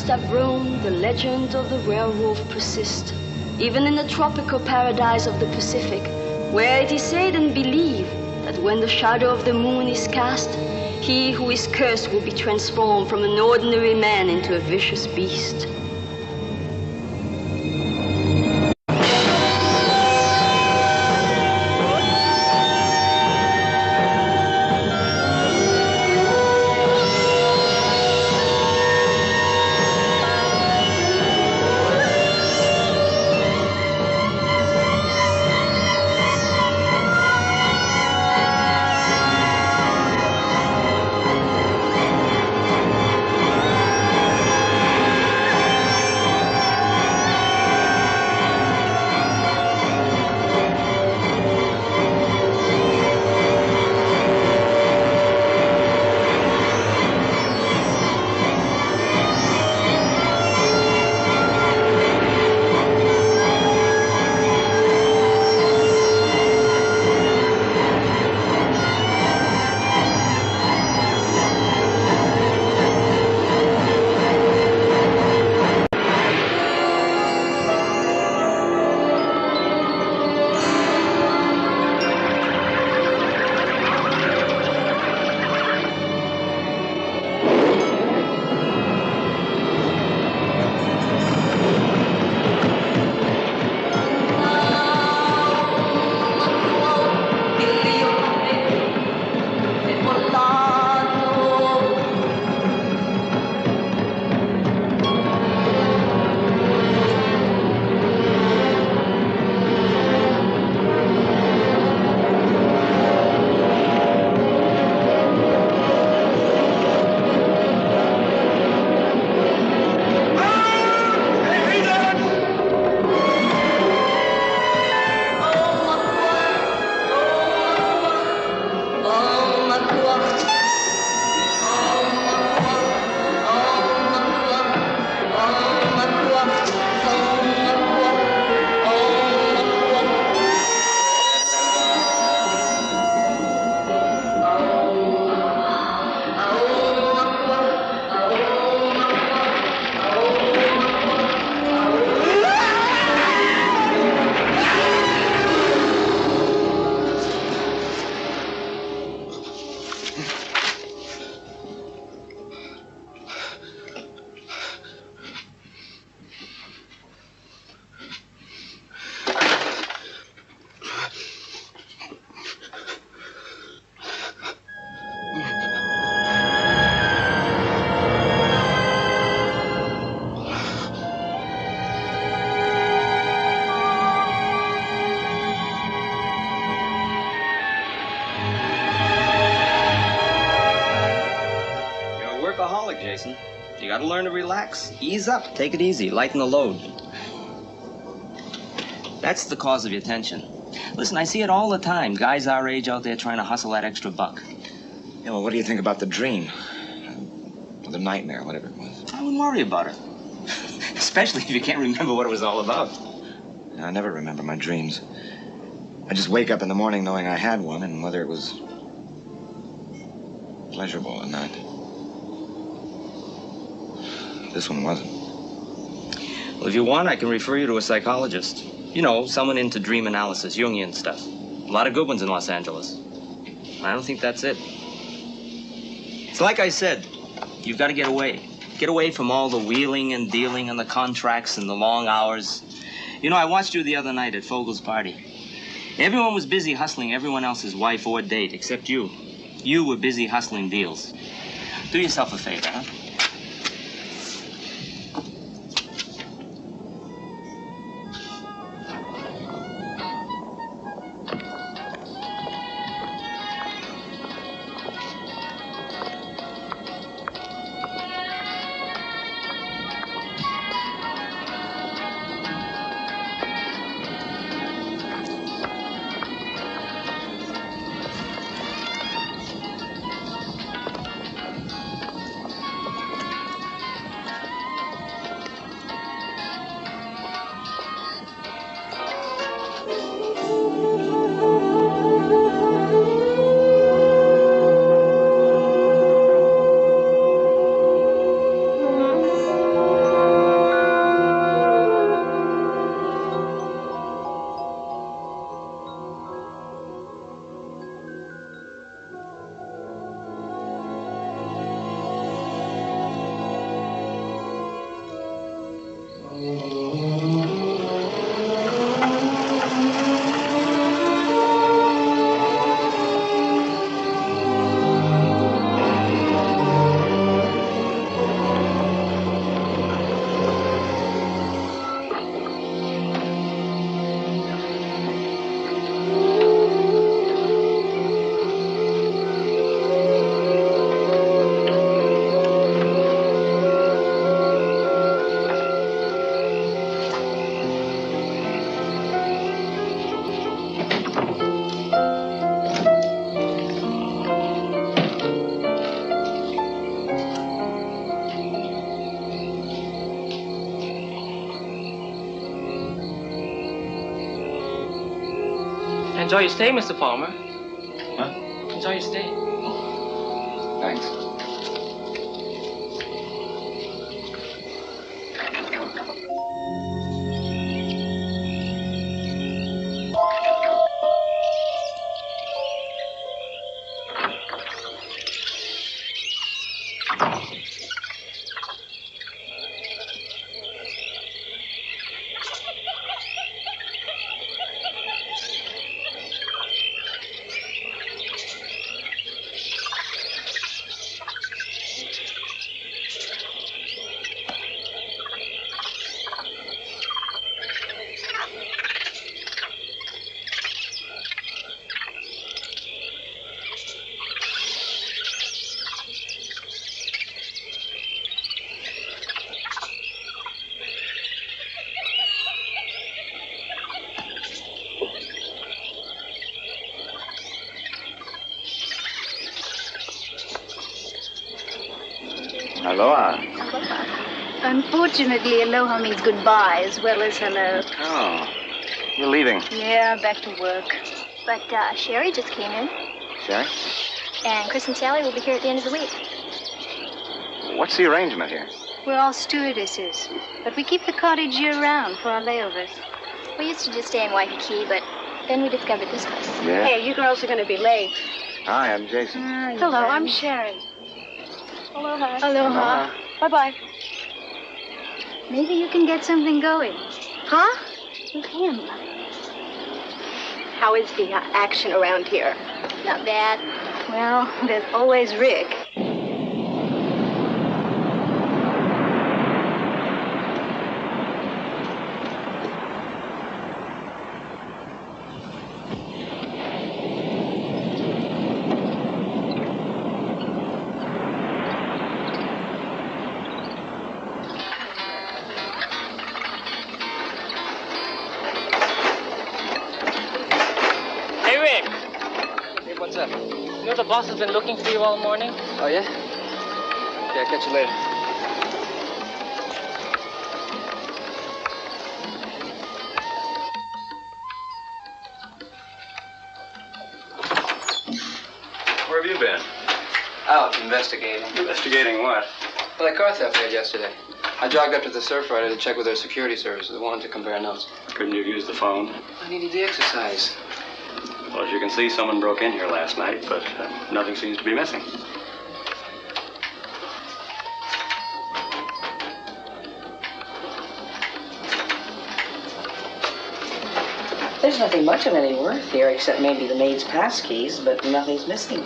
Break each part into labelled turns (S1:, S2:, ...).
S1: coasts have roamed, the legend of the werewolf persists, even in the tropical paradise of the Pacific, where it is said and believed that when the shadow of the moon is cast, he who is cursed will be transformed from an ordinary man into a vicious beast.
S2: Jason. You gotta learn to relax. Ease up. Take it easy. Lighten the load. That's the cause of your tension. Listen, I see it all the time. Guys our age out there trying to hustle that extra buck.
S3: Yeah, well, what do you think about the dream? Or the nightmare, whatever it was.
S2: I wouldn't worry about it. Especially if you can't remember what it was all about.
S3: I never remember my dreams. I just wake up in the morning knowing I had one, and whether it was pleasurable or not. This one wasn't.
S2: Well, if you want, I can refer you to a psychologist. You know, someone into dream analysis, Jungian stuff. A lot of good ones in Los Angeles. I don't think that's it. It's like I said, you've got to get away. Get away from all the wheeling and dealing and the contracts and the long hours. You know, I watched you the other night at Fogel's party. Everyone was busy hustling everyone else's wife or date, except you. You were busy hustling deals. Do yourself a favor, huh?
S4: Enjoy your stay, Mr. Palmer.
S3: What?
S4: Enjoy your stay.
S3: Thanks. Aloha.
S5: Unfortunately, aloha means goodbye as well as hello.
S3: Oh, you're leaving.
S5: Yeah, back to work.
S6: But Sherry just came in,
S3: Sherry?
S6: and Chris and Sally will be here at the end of the week.
S3: What's the arrangement here?
S5: We're all stewardesses, but we keep the cottage year-round for our layovers.
S6: We used to just stay in Waikiki, but then we discovered this place.
S3: Yeah.
S5: Hey, you girls are going to be late.
S3: Hi, I'm Jason.
S5: Hello, I'm Sherry.
S6: Aloha.
S5: Aloha. Bye-bye. Maybe you can get something going.
S6: Huh?
S5: With him. How is the action around here?
S6: Not bad.
S5: Well, there's always Rick.
S4: Hey, Rick. Hey, what's up? You know the boss has been looking for you all morning?
S7: Oh, yeah? Okay, I'll catch you later.
S8: Where have you been?
S7: Out investigating.
S8: Investigating what?
S7: Well, that car theft we had yesterday. I jogged up to the surf rider to check with their security services. I wanted to compare notes.
S8: Couldn't you use the phone?
S7: I needed the exercise.
S8: Well, as you can see, someone broke in here last night, but nothing seems to be missing.
S9: There's nothing much of any worth here except maybe the maid's pass keys, but nothing's missing.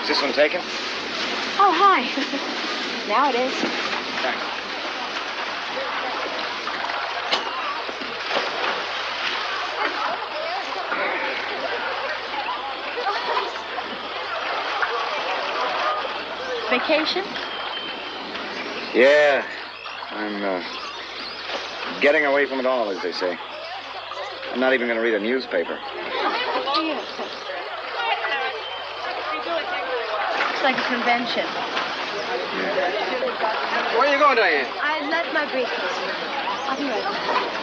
S3: Is this one taken?
S5: Oh, hi.
S6: Now it is.
S3: Thanks.
S5: Vacation?
S3: Yeah, I'm getting away from it all, as they say. I'm not even going to read a newspaper.
S5: It's like a convention.
S7: Where are you going, Diane?
S5: I left my briefcase. I'll be right back.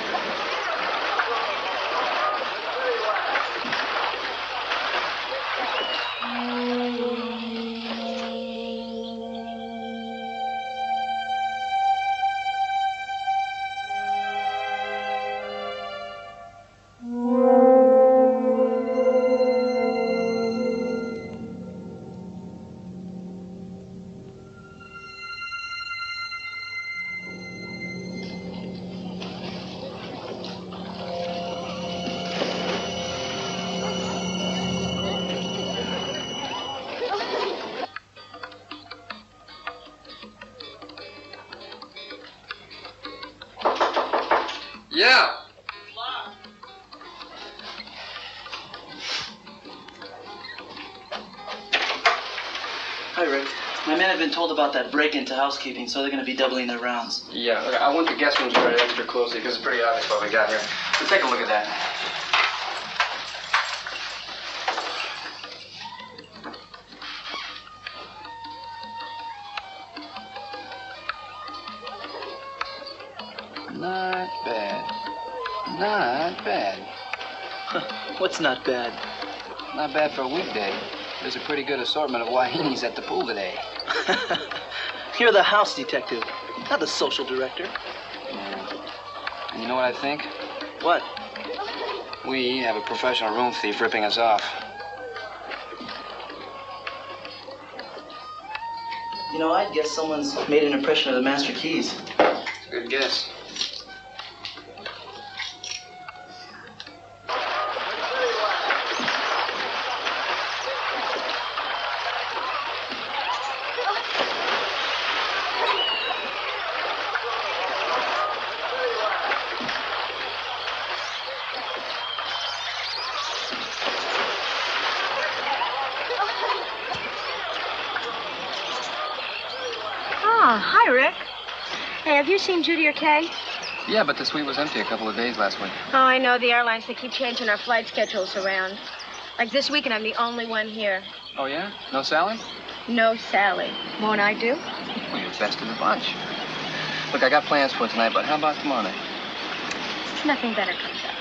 S7: Yeah.
S10: Hi, Rick. My men have been told about that break into housekeeping, so they're going to be doubling their rounds.
S7: Yeah, look, I want the guest rooms guarded extra closely because it's pretty obvious what we got here. So take a look at that. Not bad. Not bad.
S10: What's not bad?
S7: Not bad for a weekday. There's a pretty good assortment of wahinis at the pool today.
S10: You're the house detective, not the social director.
S7: Yeah. And you know what I think?
S10: What?
S7: We have a professional room thief ripping us off.
S10: You know, I'd guess someone's made an impression of the master keys.
S7: It's a good guess.
S5: Hi, Rick. Hey, have you seen Judy or Kay?
S7: Yeah, but the suite was empty a couple of days last week.
S5: Oh, I know. The airlines, they keep changing our flight schedules around. Like this weekend, I'm the only one here.
S7: Oh, yeah? No Sally?
S5: No Sally. Won't I do?
S7: Well, you're best of the bunch. Look, I got plans for tonight, but how about tomorrow night?
S5: Nothing better comes up.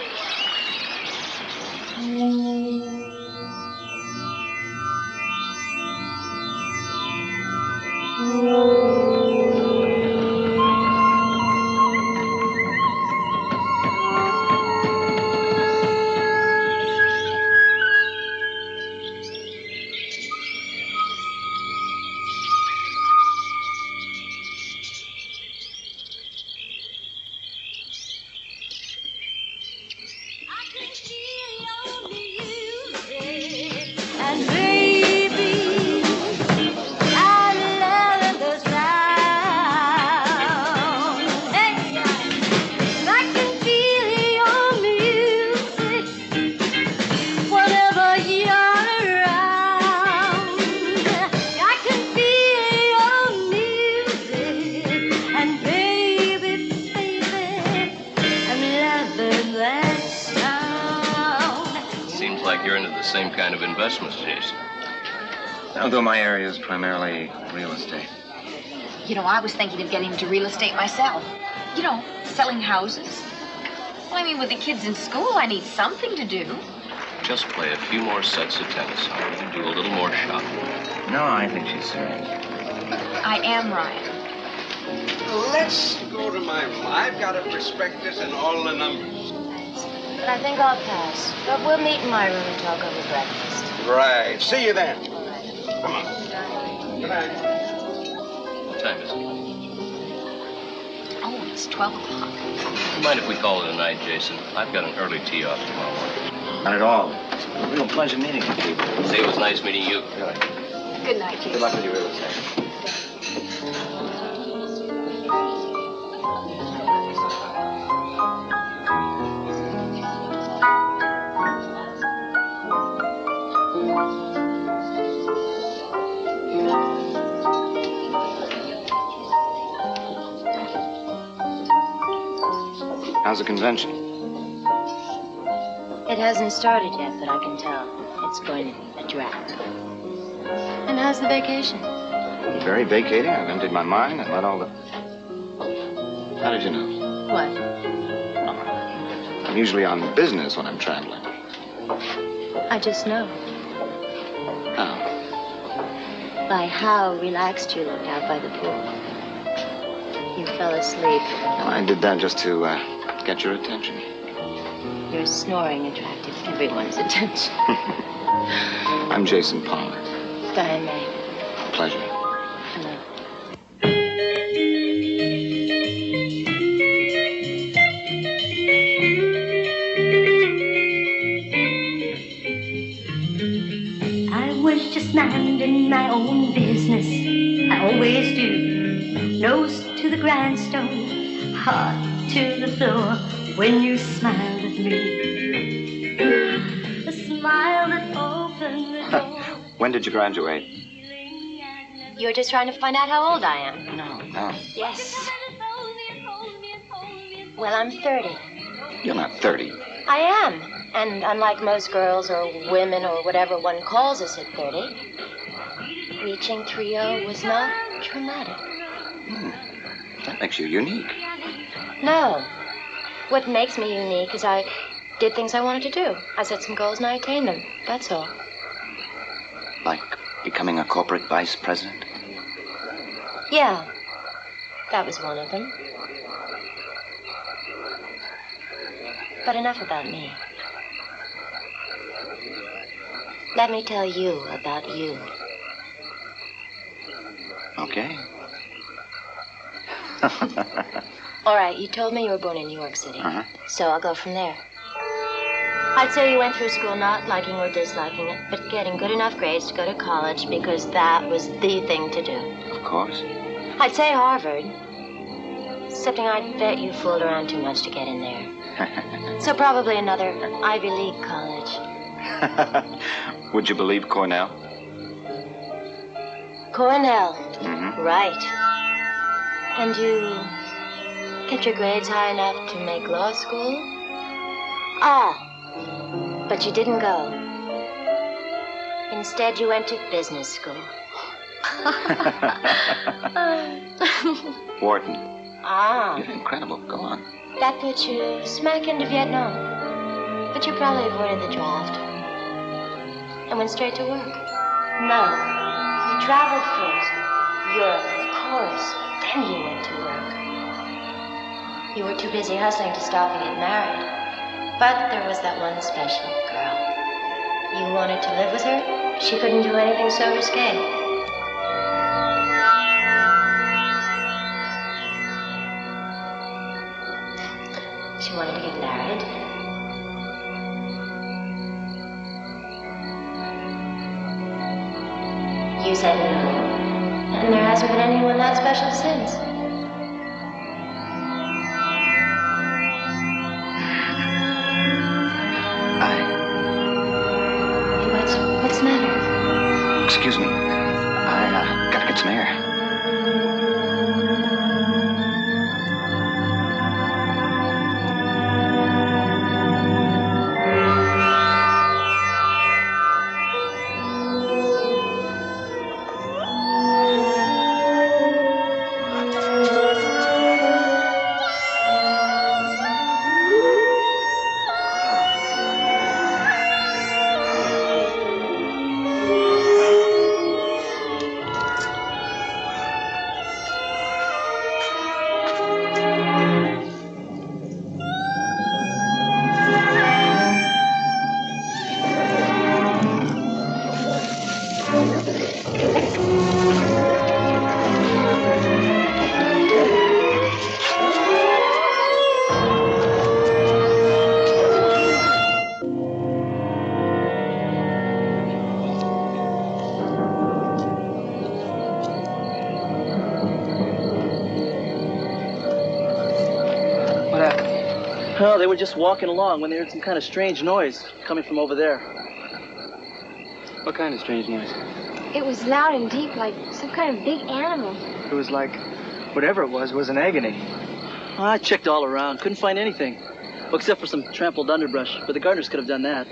S8: Same kind of investments, Jason.
S3: Although my area is primarily real estate.
S11: You know, I was thinking of getting into real estate myself. You know, selling houses. Well, I mean, with the kids in school, I need something to do.
S8: Just play a few more sets of tennis and do a little more shopping.
S3: No, I think she's serious.
S11: I am, Ryan.
S12: Let's go to my room. I've got a prospectus and all the numbers.
S13: But I think I'll pass. But we'll meet in my room and talk over breakfast.
S12: Right. See you then. Come on. Good night.
S8: What time is it?
S11: Oh, it's 12 o'clock.
S8: Mind if we call it a night, Jason? I've got an early tee off tomorrow morning.
S3: Not at all. It's a real pleasure meeting you people.
S8: Say it was nice meeting you.
S3: Really.
S11: Good night, Jason.
S3: Good luck with your real estate. How's the convention?
S13: It hasn't started yet, but I can tell. It's going to be a drag. And how's the vacation?
S3: Very vacating. I've emptied my mind and let all the... How did you know?
S13: What?
S3: Oh, I'm usually on business when I'm traveling.
S13: I just know.
S3: How?
S13: By how relaxed you look out by the pool. You fell asleep.
S3: Well, I did that just to get your attention.
S13: Your snoring attracted everyone's attention.
S3: I'm Jason Palmer.
S13: Diane May.
S3: Pleasure.
S13: Hello.
S14: I was just minding my own business. I always do. Nose to the grindstone, heart to the floor. when you smiled at me. A smile that opened the door.
S3: When did you graduate?
S6: You're just trying to find out how old I am.
S3: No.
S6: Yes. Well, I'm 30.
S3: You're not 30.
S6: I am. And unlike most girls or women or whatever one calls us at 30, reaching 3-0 was not traumatic.
S3: That makes you unique.
S6: No. What makes me unique is I did things I wanted to do. I set some goals and I attained them. That's all.
S3: Like becoming a corporate vice president?
S6: Yeah. That was one of them. But enough about me. Let me tell you about you.
S3: Okay.
S6: All right, you told me you were born in New York City.
S3: Uh-huh.
S6: So I'll go from there. I'd say you went through school not liking or disliking it, but getting good enough grades to go to college because that was the thing to do.
S3: Of course.
S6: I'd say Harvard. Excepting I bet you fooled around too much to get in there. So probably another Ivy League college.
S3: Would you believe Cornell?
S6: Cornell.
S3: Mm-hmm.
S6: Right. And you kept your grades high enough to make law school? Ah, but you didn't go. Instead, you went to business school.
S3: Wharton.
S6: Ah.
S3: You're incredible. Go on.
S6: That put you smack into Vietnam. But you probably avoided the draft. And went straight to work. No. You traveled first. Europe, of course. Then you went to work. You were too busy hustling to stop and get married. But there was that one special girl. You wanted to live with her. She couldn't do anything so risque. She wanted to get married. You said no. And there hasn't been anyone that special since. What's the matter?
S3: Excuse me. I gotta get some air.
S10: No, they were just walking along when they heard some kind of strange noise coming from over there.
S7: What kind of strange noise?
S5: It was loud and deep, like some kind of big animal.
S10: It was like, whatever it was in agony. I checked all around, couldn't find anything. Well, except for some trampled underbrush, but the gardeners could have done that.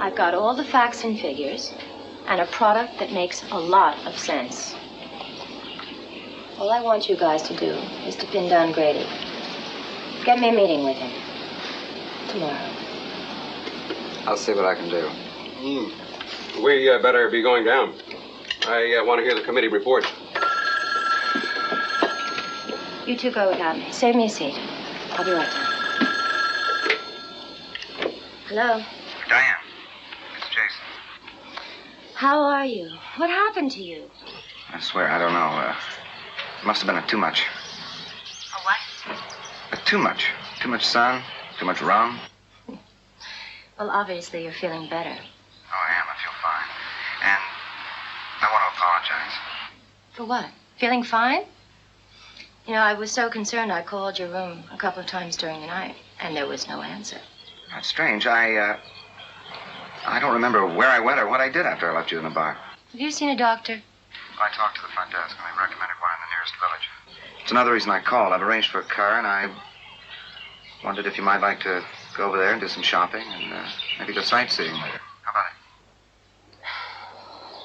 S6: I've got all the facts and figures, and a product that makes a lot of sense. All I want you guys to do is to pin down Grady. Get me a meeting with him. Tomorrow.
S3: I'll see what I can do.
S12: We better be going down. I want to hear the committee report.
S6: You two go without me. Save me a seat. I'll be right down. Hello.
S3: Diane, it's Jason.
S6: How are you? What happened to you?
S3: I swear, I don't know. It must have been a too much.
S6: A what?
S3: Too much. Too much sun, too much rum.
S6: Well, obviously you're feeling better.
S3: Oh, I am. I feel fine. And I want to apologize.
S6: For what? Feeling fine? You know, I was so concerned I called your room a couple of times during the night, and there was no answer.
S3: That's strange. I don't remember where I went or what I did after I left you in the bar.
S6: Have you seen a doctor?
S3: I talked to the front desk, and they recommended one in the nearest village. It's another reason I called. I've arranged for a car, and I wondered if you might like to go over there and do some shopping and maybe go sightseeing later. How about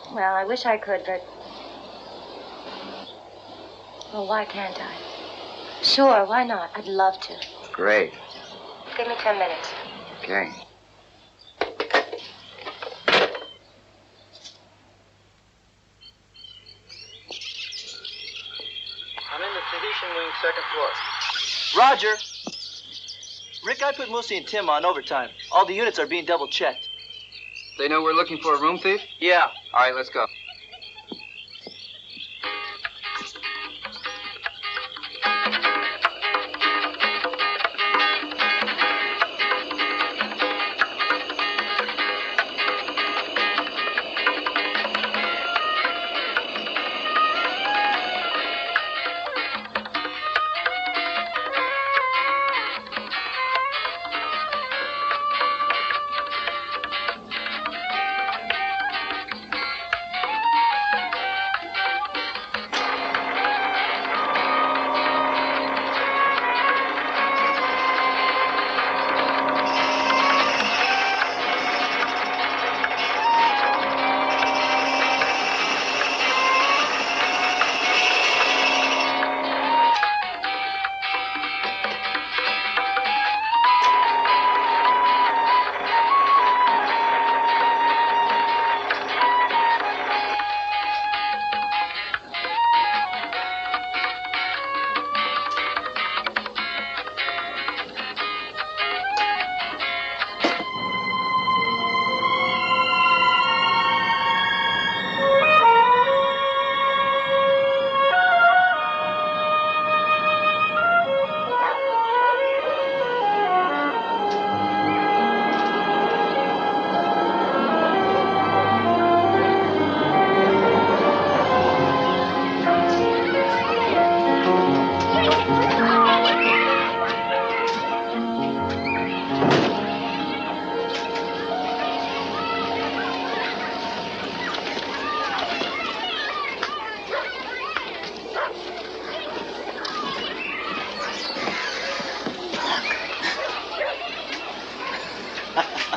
S3: it?
S6: Well, I wish I could, but... Well, why can't I? Sure, why not? I'd love to.
S3: Great.
S6: Give me 10 minutes.
S3: Okay.
S10: I'm in the Tahitian wing, second floor. Roger. Rick, I put Moosey and Tim on overtime. All the units are being double-checked.
S7: They know we're looking for a room thief?
S10: Yeah.
S7: All right, let's go.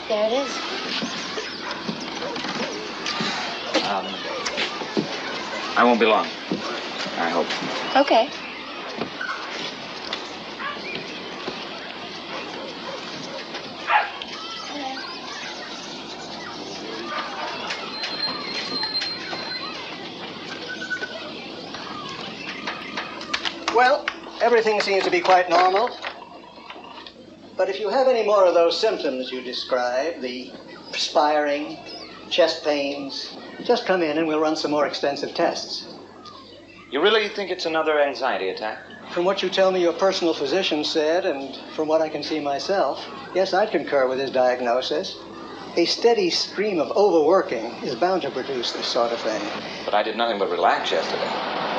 S6: There it is.
S3: I won't be long. I hope.
S6: Okay.
S15: Well, everything seems to be quite normal. But if you have any more of those symptoms you described, the perspiring, chest pains, just come in and we'll run some more extensive tests.
S3: You really think it's another anxiety attack?
S15: From what you tell me your personal physician said, and from what I can see myself, yes, I'd concur with his diagnosis. A steady stream of overworking is bound to produce this sort of thing.
S3: But I did nothing but relax yesterday.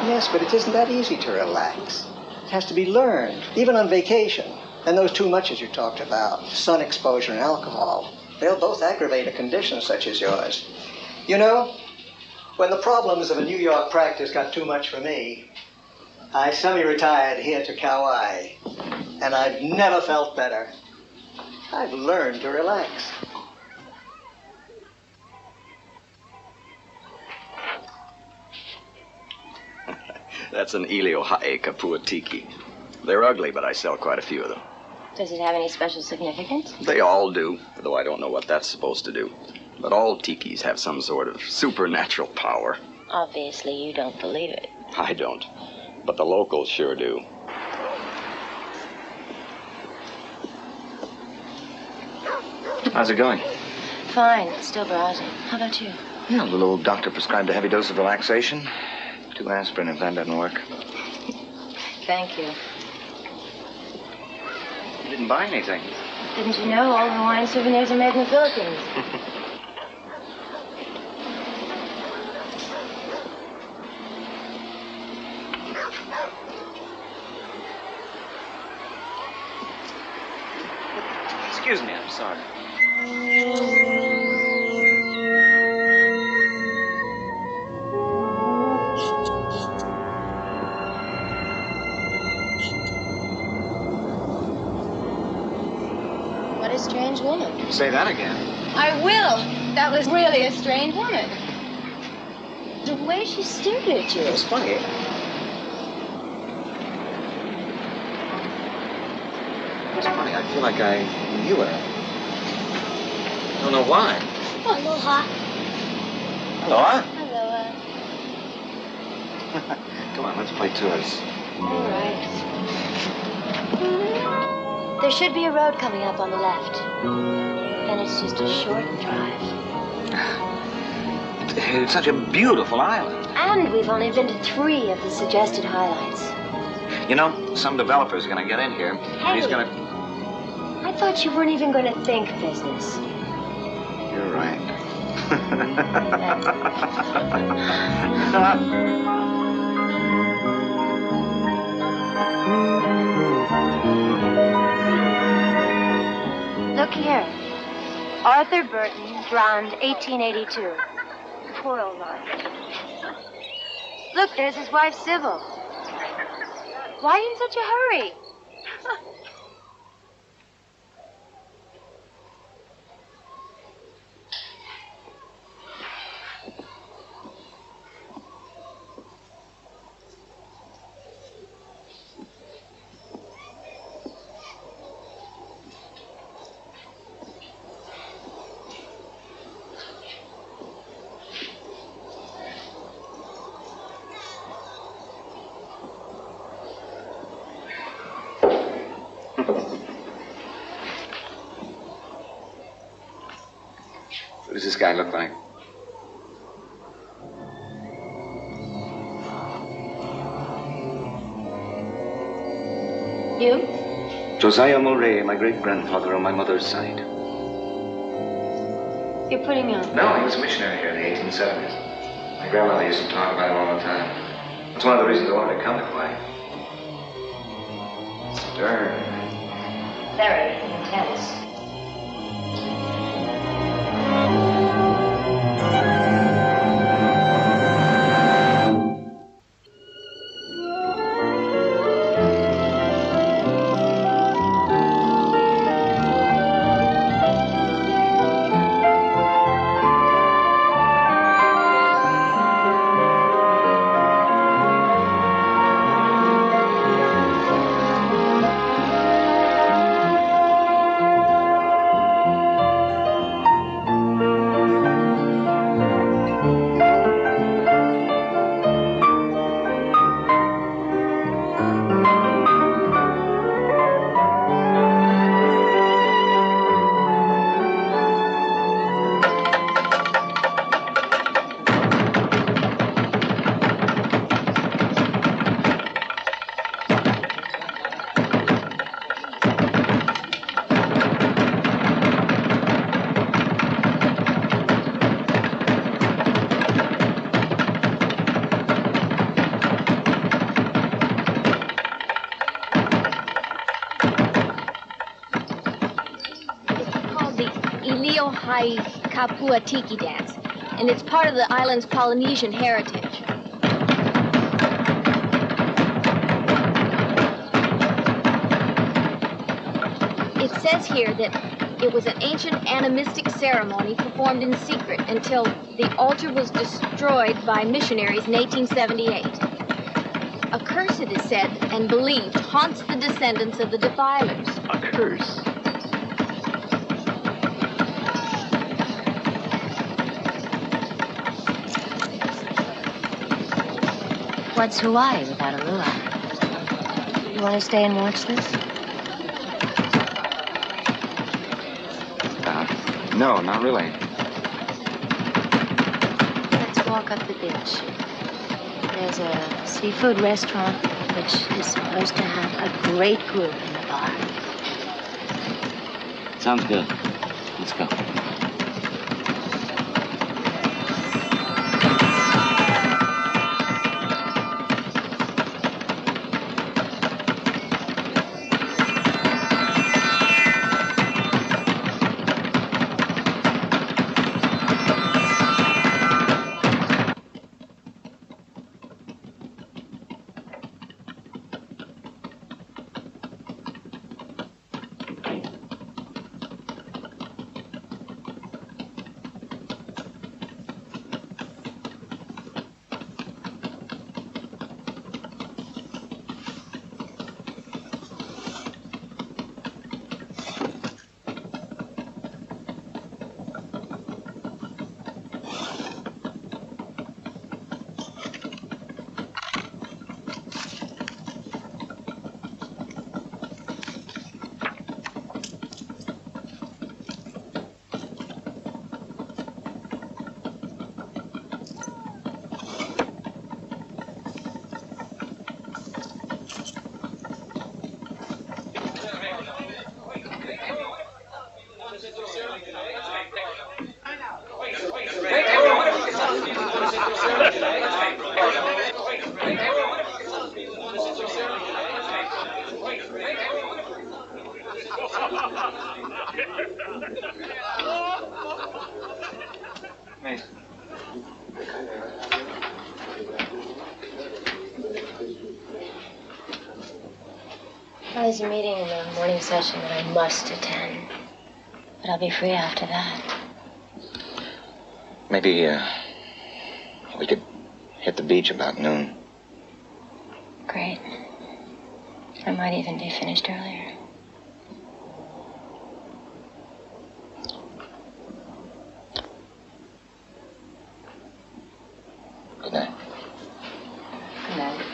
S15: Yes, but it isn't that easy to relax. It has to be learned, even on vacation. And those too muches you talked about, sun exposure and alcohol, they'll both aggravate a condition such as yours. You know, when the problems of a New York practice got too much for me, I semi-retired here to Kauai, and I've never felt better. I've learned to relax.
S16: That's an Iliohae Kapua Tiki. They're ugly, but I sell quite a few of them.
S6: Does it have any special significance?
S16: They all do, though I don't know what that's supposed to do. But all tikis have some sort of supernatural power.
S6: Obviously, you don't believe it.
S16: I don't, but the locals sure do.
S3: How's it going?
S6: Fine. Still browsing. How about you?
S3: Yeah, the little doctor prescribed a heavy dose of relaxation. 2 aspirin if that doesn't work.
S6: Thank you.
S3: You didn't buy anything.
S6: Didn't you know all Hawaiian souvenirs are made in the Philippines?
S2: Excuse me, I'm sorry.
S6: What a strange woman.
S3: Say that again.
S6: I will. That was really a strange woman. The way she stared at you.
S3: It's funny. It's funny. I feel like I knew her. I don't know why.
S6: Aloha.
S3: Aloha?
S6: Aloha.
S3: Come on, let's play tours.
S6: All right. There should be a road coming up on the left. And it's just a short drive.
S3: It's such a beautiful island.
S6: And we've only been to 3 of the suggested highlights.
S3: You know, some developer's gonna get in here. And he's gonna...
S6: I thought you weren't even going to think business.
S3: You're right.
S6: Look here. Arthur Burton, drowned 1882. Poor old Arthur. Look, there's his wife, Sybil. Why are you in such a hurry?
S3: What does this guy look like?
S6: You?
S3: Josiah Mulray, my great-grandfather on my mother's side.
S6: You're putting me on.
S3: No, he was a missionary here in the 1870s. My grandmother used to talk about him all the time. That's one of the reasons I wanted to come to Hawaii. Stern.
S6: Very intense.
S5: Kapua Tiki dance, and it's part of the island's Polynesian heritage. It says here that it was an ancient animistic ceremony performed in secret until the altar was destroyed by missionaries in 1878. A curse, it is said and believed, haunts the descendants of the defilers.
S8: A curse?
S6: What's Hawaii without a luau? You want to stay and watch this?
S3: No, not really.
S6: Let's walk up the beach. There's a seafood restaurant which is supposed to have a great group in the bar.
S2: Sounds good. Let's go.
S6: There's a meeting in the morning session that I must attend, but I'll be free after that.
S3: Maybe, we could hit the beach about noon.
S6: Great. I might even be finished earlier.
S3: Good night.
S6: Good night.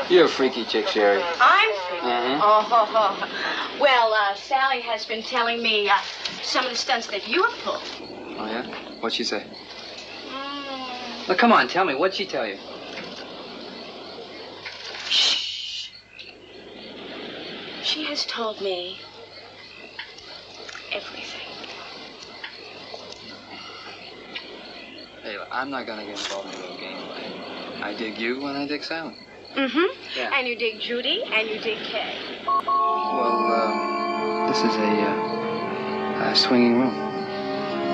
S7: You're a freaky chick, Sherry.
S11: I'm freaky.
S7: Uh-huh.
S11: Oh, well, Sally has been telling me some of the stunts that you have pulled.
S7: Oh, yeah? What'd she say? Well, come on, tell me. What'd she tell you?
S11: Shh. She has told me everything.
S7: Hey, I'm not gonna get involved in a little gameplay. I dig you and I dig Sally.
S11: Mm-hmm.
S7: Yeah.
S11: And you dig Judy and you dig Kay.
S7: Well, this is a swinging room.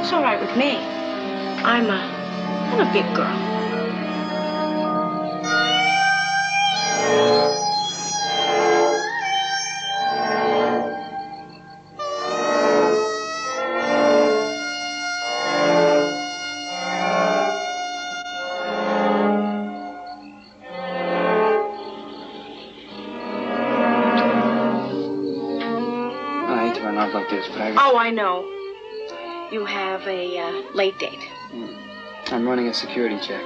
S11: It's all right with me. I'm a big girl.
S7: Like this, but
S11: Oh, I know. You have a late date.
S7: I'm running a security check.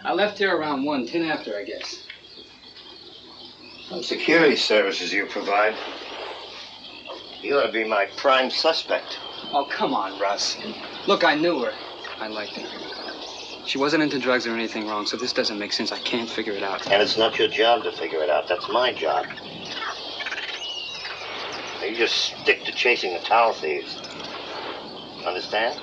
S7: I left here around 1, 10 after, I guess.
S17: Some security services you provide. You ought to be my prime suspect.
S7: Oh, come on, Russ. Look, I knew her. I liked her. She wasn't into drugs or anything wrong, so this doesn't make sense. I can't figure it out.
S17: And it's not your job to figure it out. That's my job. You just stick to chasing the towel thieves. Understand?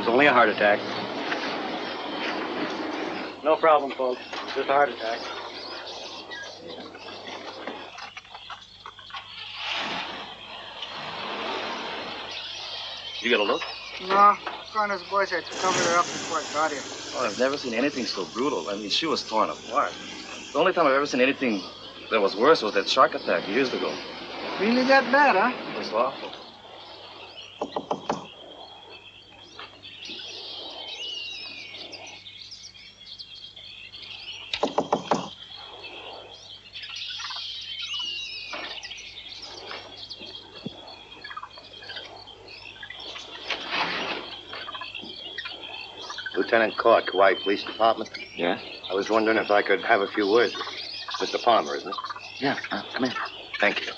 S8: Only a heart attack.
S10: No problem, folks. Just a heart attack.
S8: You got a look?
S15: No, Connor's boys had to cover her up before I got here.
S8: Oh, I've never seen anything so brutal. I mean, she was torn apart. The only time I've ever seen anything that was worse was that shark attack years ago.
S15: Really that bad, huh?
S8: It was awful.
S17: Lieutenant Court, Kauai Police Department.
S8: Yeah?
S17: I was wondering if I could have a few words with you. Mr. Palmer, isn't it?
S8: Yeah, come in.
S17: Thank you.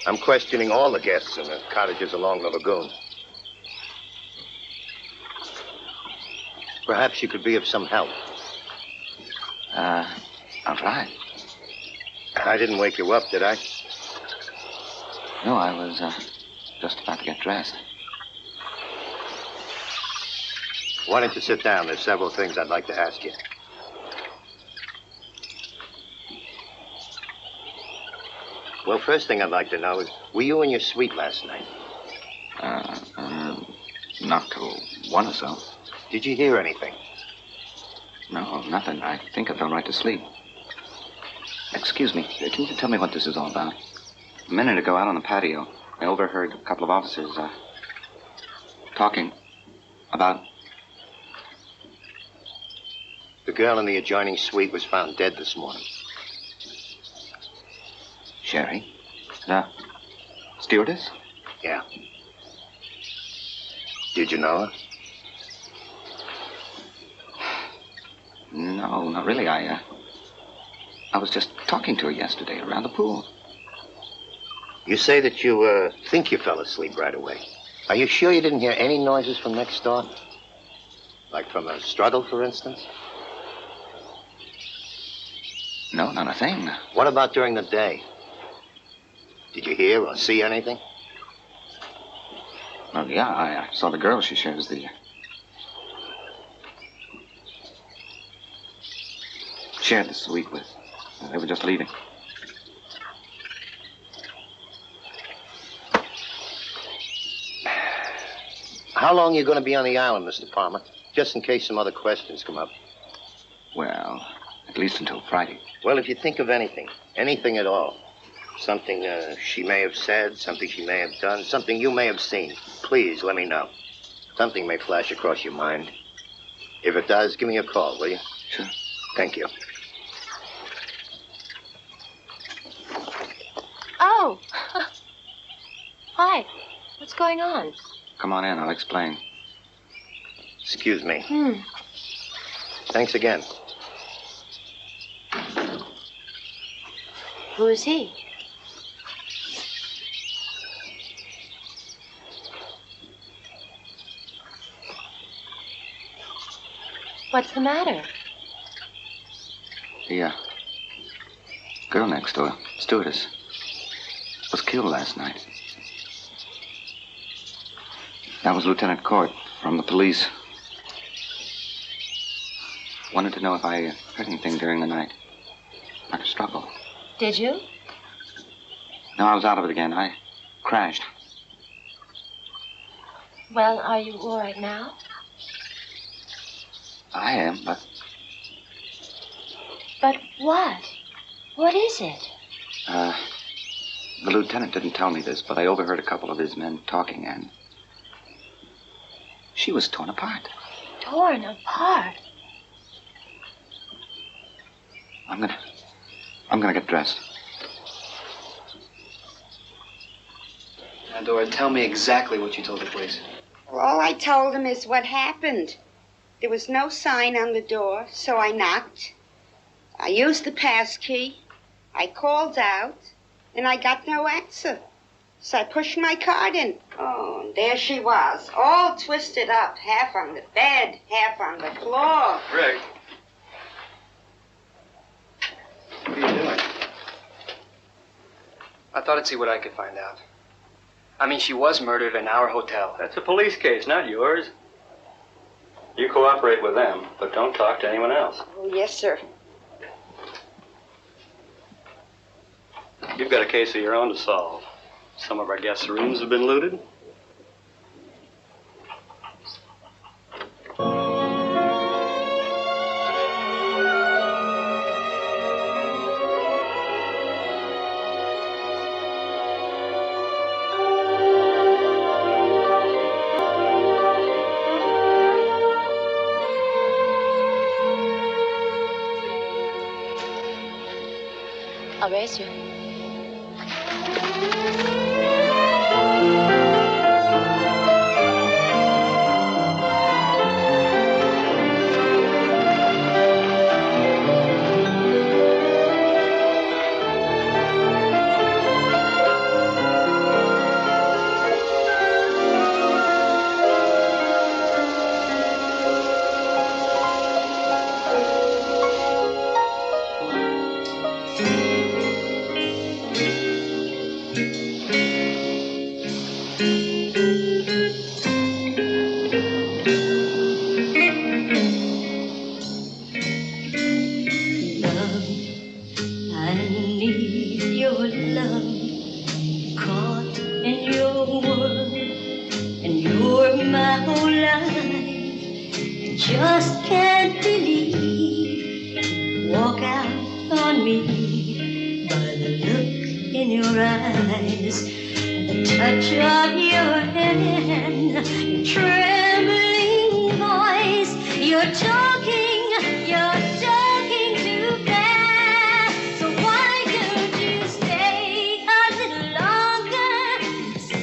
S17: I'm questioning all the guests in the cottages along the lagoon. Perhaps you could be of some help.
S8: I'll try.
S17: I didn't wake you up, did I?
S8: No, I was, just about to get dressed.
S17: Why don't you sit down? There's several things I'd like to ask you. Well, first thing I'd like to know is, were you in your suite last night?
S8: Not till 1 or so.
S17: Did you hear anything?
S8: No, nothing. I think I fell right to sleep. Excuse me, can you tell me what this is all about? A minute ago, out on the patio, I overheard a couple of officers, talking about...
S17: The girl in the adjoining suite was found dead this morning.
S8: Sherry? The stewardess?
S17: Yeah. Did you know her?
S8: No, not really. I was just talking to her yesterday around the pool.
S17: You say that you, think you fell asleep right away. Are you sure you didn't hear any noises from next door? Like from a struggle, for instance?
S8: No, not a thing.
S17: What about during the day? Did you hear or see anything?
S8: Well, yeah, I saw the girl she shares the... shared the suite with. They were just leaving.
S17: How long are you going to be on the island, Mr. Palmer? Just in case some other questions come up.
S8: Well, at least until Friday.
S17: Well, if you think of anything at all, something she may have said, something she may have done, something you may have seen, please let me know. Something may flash across your mind. If it does, give me a call, will you?
S8: Sure.
S17: Thank you.
S6: Oh. Hi. What's going on?
S8: Come on in, I'll explain.
S17: Excuse me. Thanks again.
S6: Who is he? What's the matter?
S8: The, girl next door, stewardess, was killed last night. That was Lieutenant Court from the police. Wanted to know if I heard anything during the night. Like a struggle.
S6: Did you?
S8: No, I was out of it again. I crashed.
S6: Well, are you all right now?
S8: I am, but
S6: But what? What is it?
S8: the lieutenant didn't tell me this, but I overheard a couple of his men talking, and she was torn apart.
S6: Torn apart?
S8: I'm gonna get dressed.
S7: Now, Dora, tell me exactly what you told the police.
S18: Well, all I told him is what happened. There was no sign on the door, so I knocked. I used the pass key. I called out, and I got no answer. So I pushed my card in. Oh, and there she was, all twisted up, half on the bed, half on the floor.
S7: Rick. What are you doing? I thought I'd see what I could find out. I mean, she was murdered in our hotel.
S19: That's a police case, not yours. You cooperate with them, but don't talk to anyone else.
S18: Oh, yes, sir.
S19: You've got a case of your own to solve. Some of our guests' rooms have been looted.
S6: I'll raise you.
S14: Just can't believe. Walk out on me by the look in your eyes, the touch of your hand, your trembling voice. You're talking too fast. So why don't you stay a little longer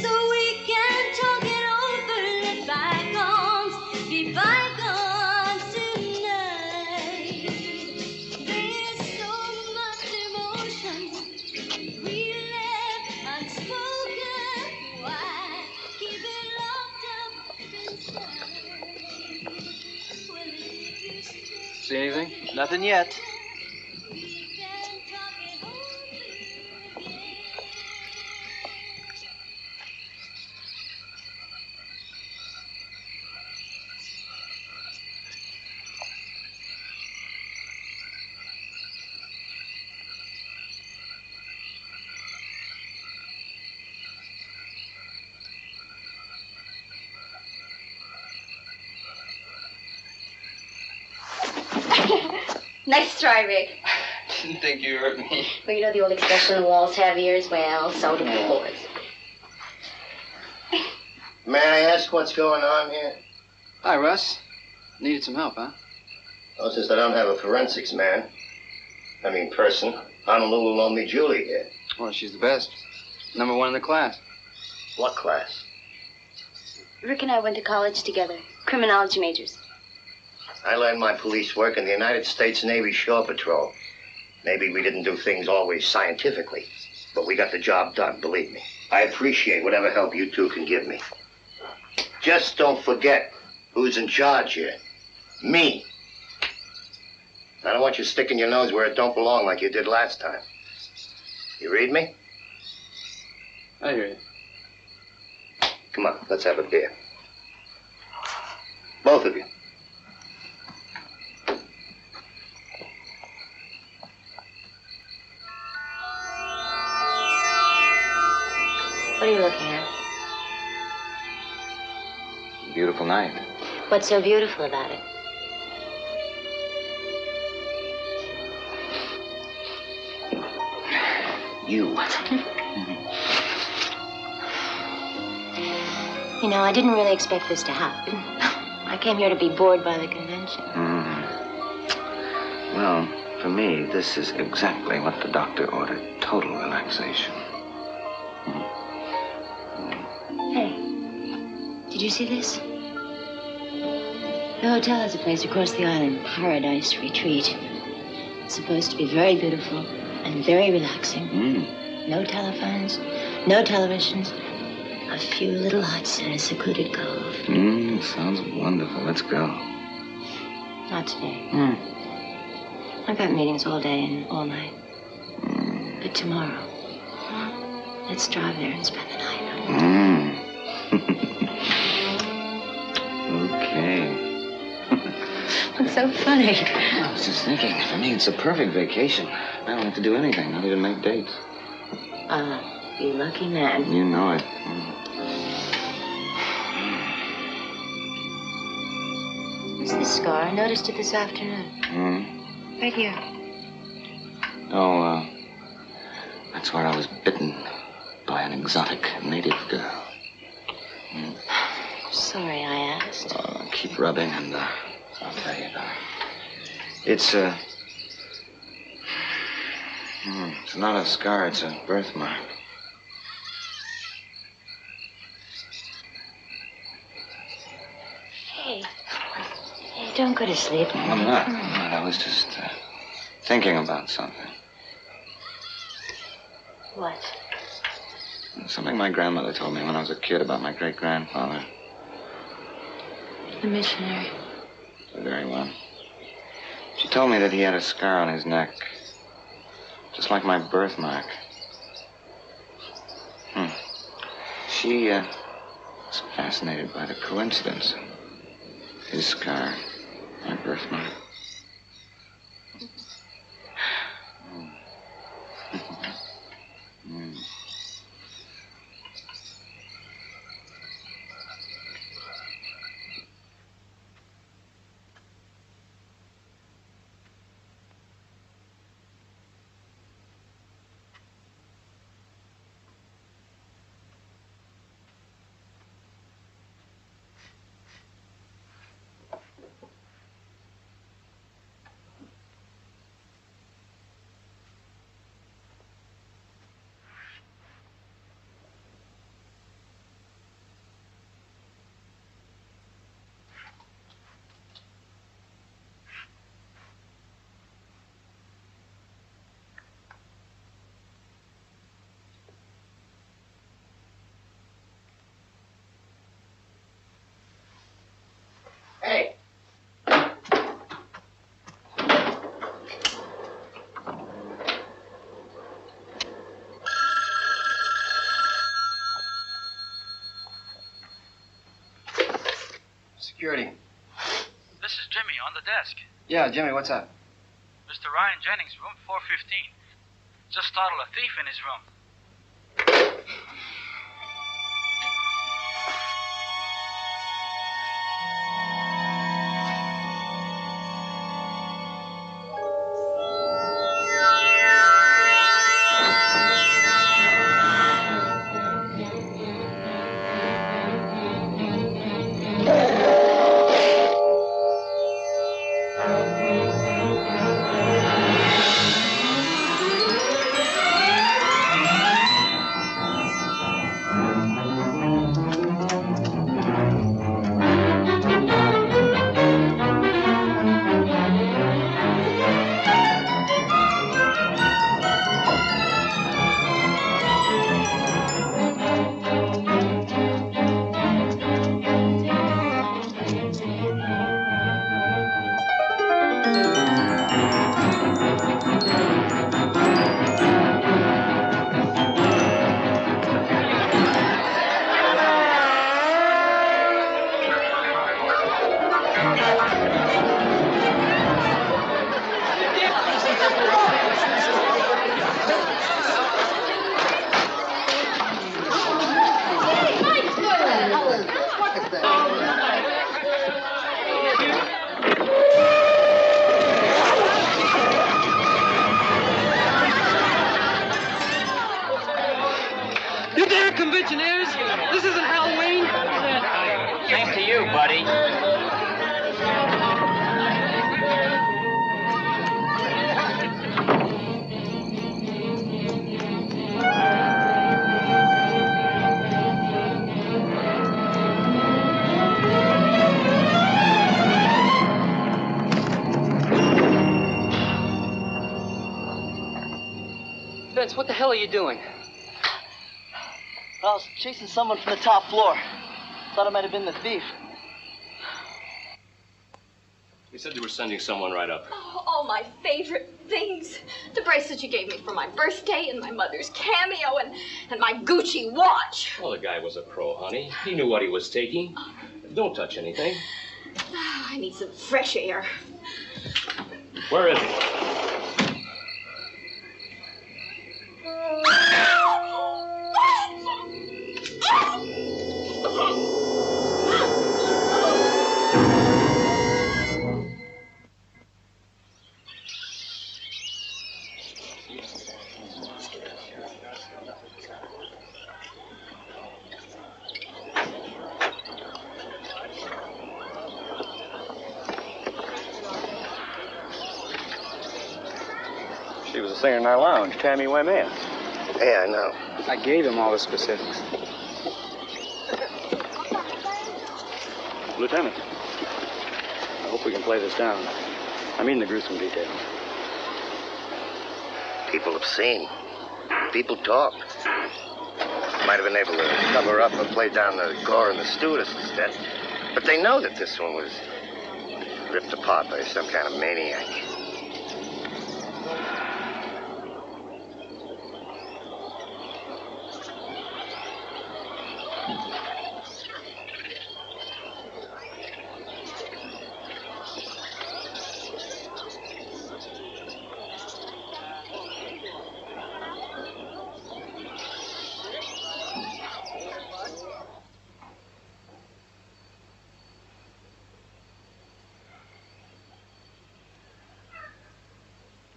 S14: so we can talk it over? Let bygones be bygones tonight. There's so much emotion we left unspoken. Why keep it locked up inside? Well, if you stay,
S7: See anything?
S10: Nothing yet.
S5: Nice try, Rick.
S7: Didn't think you hurt me.
S13: Well, you know the old expression, the walls have ears? Well, so do floors.
S17: May I ask what's going on here?
S7: Hi, Russ. Needed some help, huh?
S17: Well, since I don't have a forensics person, Honolulu loaned me Julie here.
S7: Well, she's the best. #1 in the class.
S17: What class?
S13: Rick and I went to college together. Criminology majors.
S17: I learned my police work in the United States Navy Shore Patrol. Maybe we didn't do things always scientifically, but we got the job done, believe me. I appreciate whatever help you two can give me. Just don't forget who's in charge here. Me. I don't want you sticking your nose where it don't belong like you did last time. You read me?
S7: I hear you.
S17: Come on, let's have a beer. Both of you.
S13: What are you looking at?
S8: Beautiful night.
S13: What's so beautiful about it?
S8: You.
S13: You know, I didn't really expect this to happen. I came here to be bored by the convention.
S8: Well, for me, this is exactly what the doctor ordered. Total relaxation.
S13: Hey, did you see this? The hotel has a place across the island, Paradise Retreat. It's supposed to be very beautiful and very relaxing. No telephones, no televisions, a few little huts and a secluded cove.
S8: Sounds wonderful. Let's go.
S13: Not today. I've got meetings all day and all night. But tomorrow, let's drive there and spend the night.
S8: Okay.
S13: What's so funny?
S8: I was just thinking, for me, it's a perfect vacation. I don't have to do anything, not even make dates.
S13: You lucky man.
S8: You know it.
S13: What's this scar? I noticed it this afternoon. Right here.
S8: Oh, that's where I was bitten by an exotic native girl.
S13: Sorry I asked.
S8: Keep rubbing and I'll tell you about it. It's it's not a scar, it's a birthmark.
S13: Hey, don't go to sleep.
S8: I'm not. I was just thinking about something.
S13: What?
S8: Something my grandmother told me when I was a kid about my great-grandfather.
S13: The missionary.
S8: The very one. She told me that he had a scar on his neck. Just like my birthmark. She was fascinated by the coincidence. His scar, my birthmark.
S9: Hey. Security.
S10: This is Jimmy on the desk.
S9: Yeah, Jimmy, what's up?
S10: Mr. Ryan Jennings, room 415. Just startled a thief in his room.
S4: convention is? This isn't Halloween.
S2: Same to you, buddy.
S7: Vince, what the hell are you doing?
S10: I was chasing someone from the top floor. Thought it might have been the thief.
S20: You said you were sending someone right up.
S21: Oh, all my favorite things. The bracelet you gave me for my birthday and my mother's cameo and my Gucci watch.
S20: Well, the guy was a pro, honey. He knew what he was taking. Don't touch anything.
S21: I need some fresh air.
S20: Where is he?
S19: She was a singer in our lounge, Tammy Wayman.
S17: Yeah, I know.
S7: I gave him all the specifics.
S19: Lieutenant, I hope we can play this down. I mean the gruesome details.
S17: People have seen. People talk. Might have been able to cover up or play down the gore and the stewardess's death. But they know that this one was ripped apart by some kind of maniac.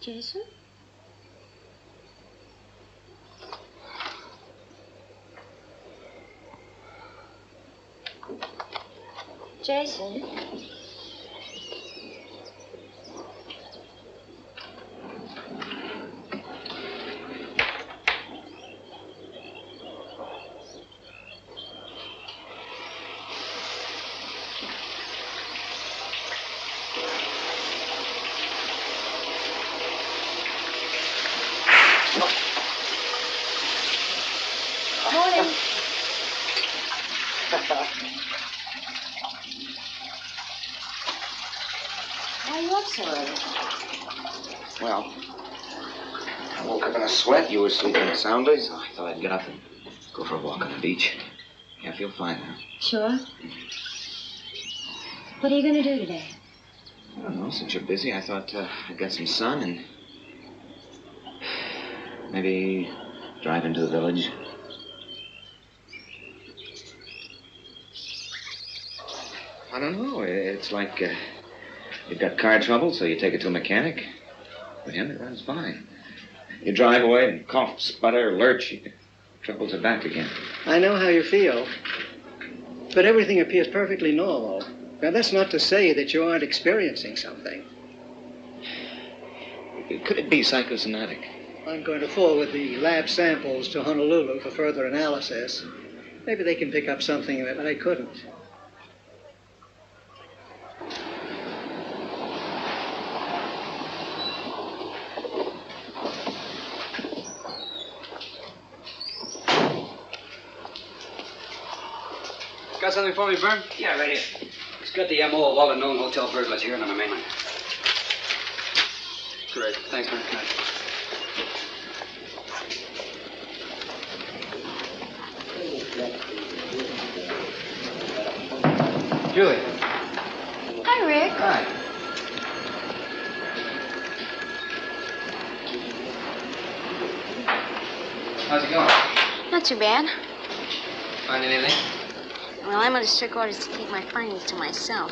S6: Jason? Jason? Morning. Why are you up so early?
S8: Well, I woke up in a sweat. You were sleeping soundly, so I thought I'd get up and go for a walk on the beach. Yeah, I feel fine now.
S6: Sure. What are you going to do today?
S8: I don't know. Since you're busy, I thought I'd get some sun and maybe drive into the village. I don't know. It's like you've got car trouble, so you take it to a mechanic. With him, it runs fine. You drive away and cough, sputter, lurch, troubles are back again.
S15: I know how you feel, but everything appears perfectly normal. Now, that's not to say that you aren't experiencing something.
S8: Could it be psychosomatic?
S15: I'm going to forward the lab samples to Honolulu for further analysis. Maybe they can pick up something that I couldn't.
S7: Got something for me, Bern?
S2: Yeah, right here.
S7: It's got the MO of all the known hotel burglars here on the mainland. Great. Thanks, Bern. Julie.
S5: Hi, Rick.
S8: Hi.
S7: How's it going?
S5: Not too bad.
S7: Find anything?
S5: Well, I'm under strict orders to keep my findings to myself.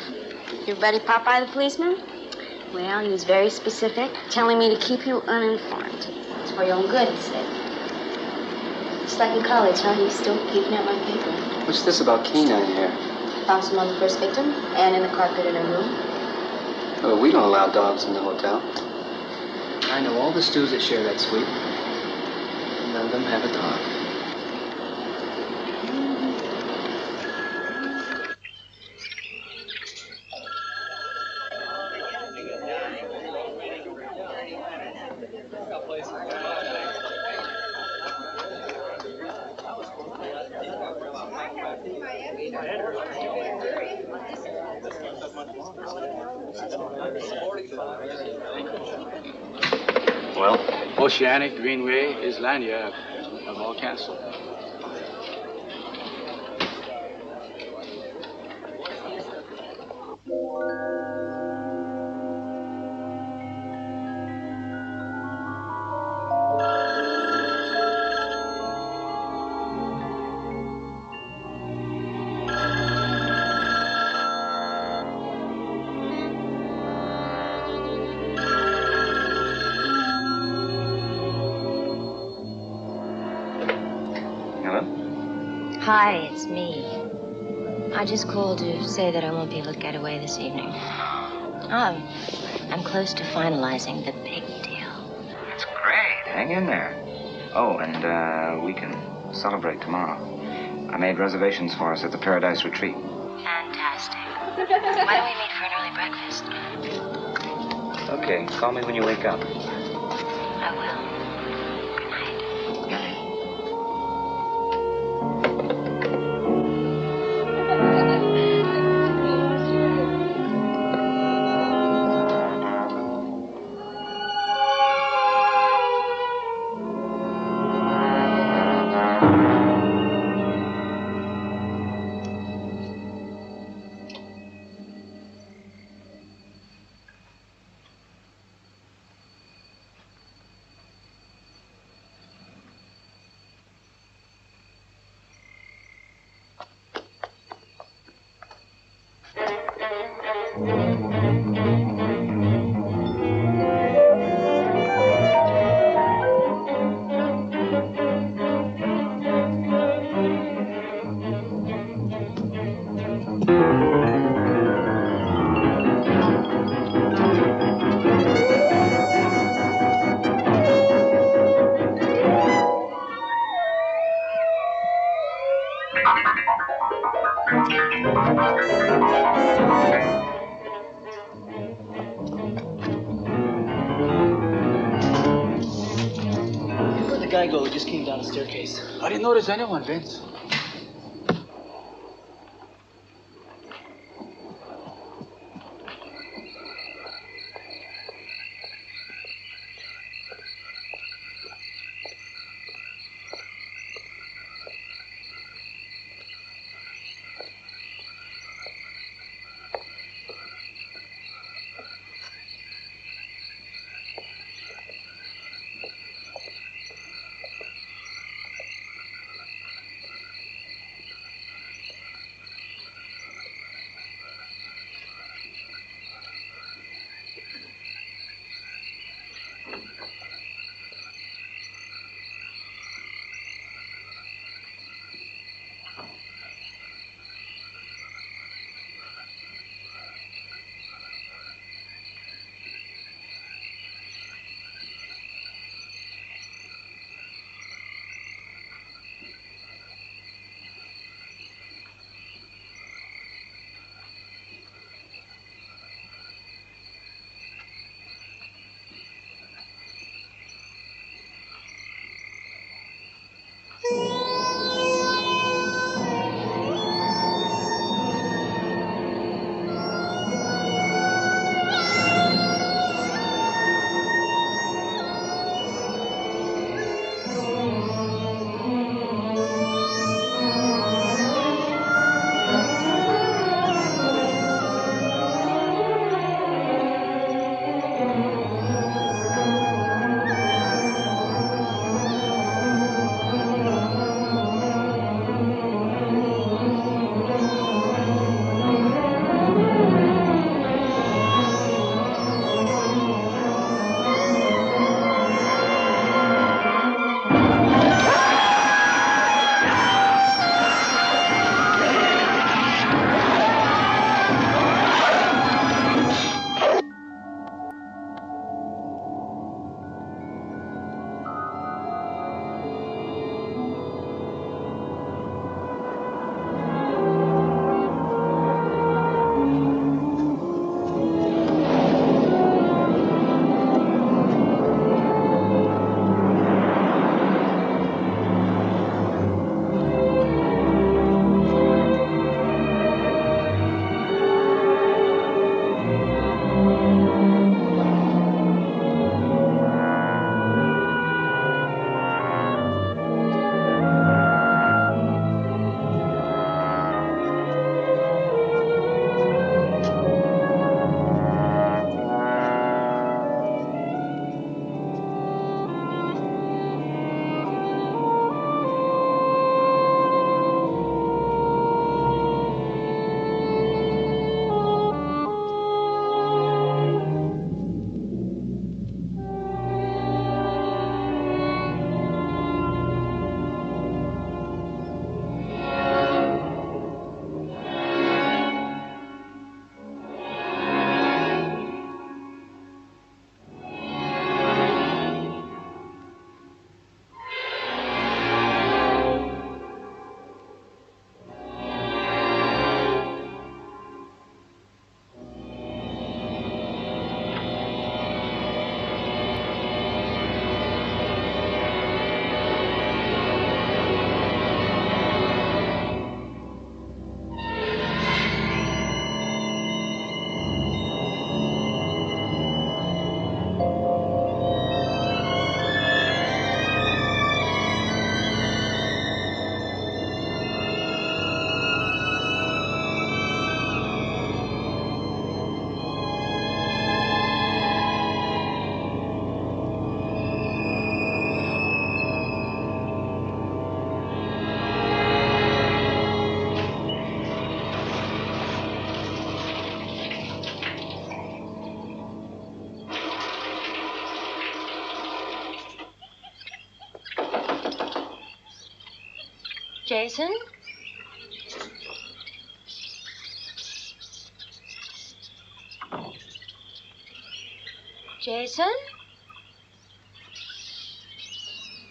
S5: Your buddy Popeye the policeman? Well, he was very specific, telling me to keep you uninformed. It's for your own good, he said.
S6: Just like your colleagues, huh? He's still keeping out my paper.
S7: What's this about canine hair?
S6: Found some on the first victim and in the carpet in her room.
S7: Oh, we don't allow dogs in the hotel. I know all the stews that share that suite. None of them have a dog.
S2: Well?
S1: Oceanic, Greenway, Islandia have all canceled.
S13: Hi, it's me. I just called to say that I won't be able to get away this evening. I'm close to finalizing the big deal.
S8: That's great. Hang in there. Oh, and we can celebrate tomorrow. I made reservations for us at the Paradise Retreat.
S13: Fantastic. Why don't we meet for an early breakfast?
S2: Okay, call me when you wake up.
S13: I will. Good night.
S10: Where'd the guy go who just came down the staircase?
S1: I didn't notice anyone, Vince.
S13: Jason? Jason?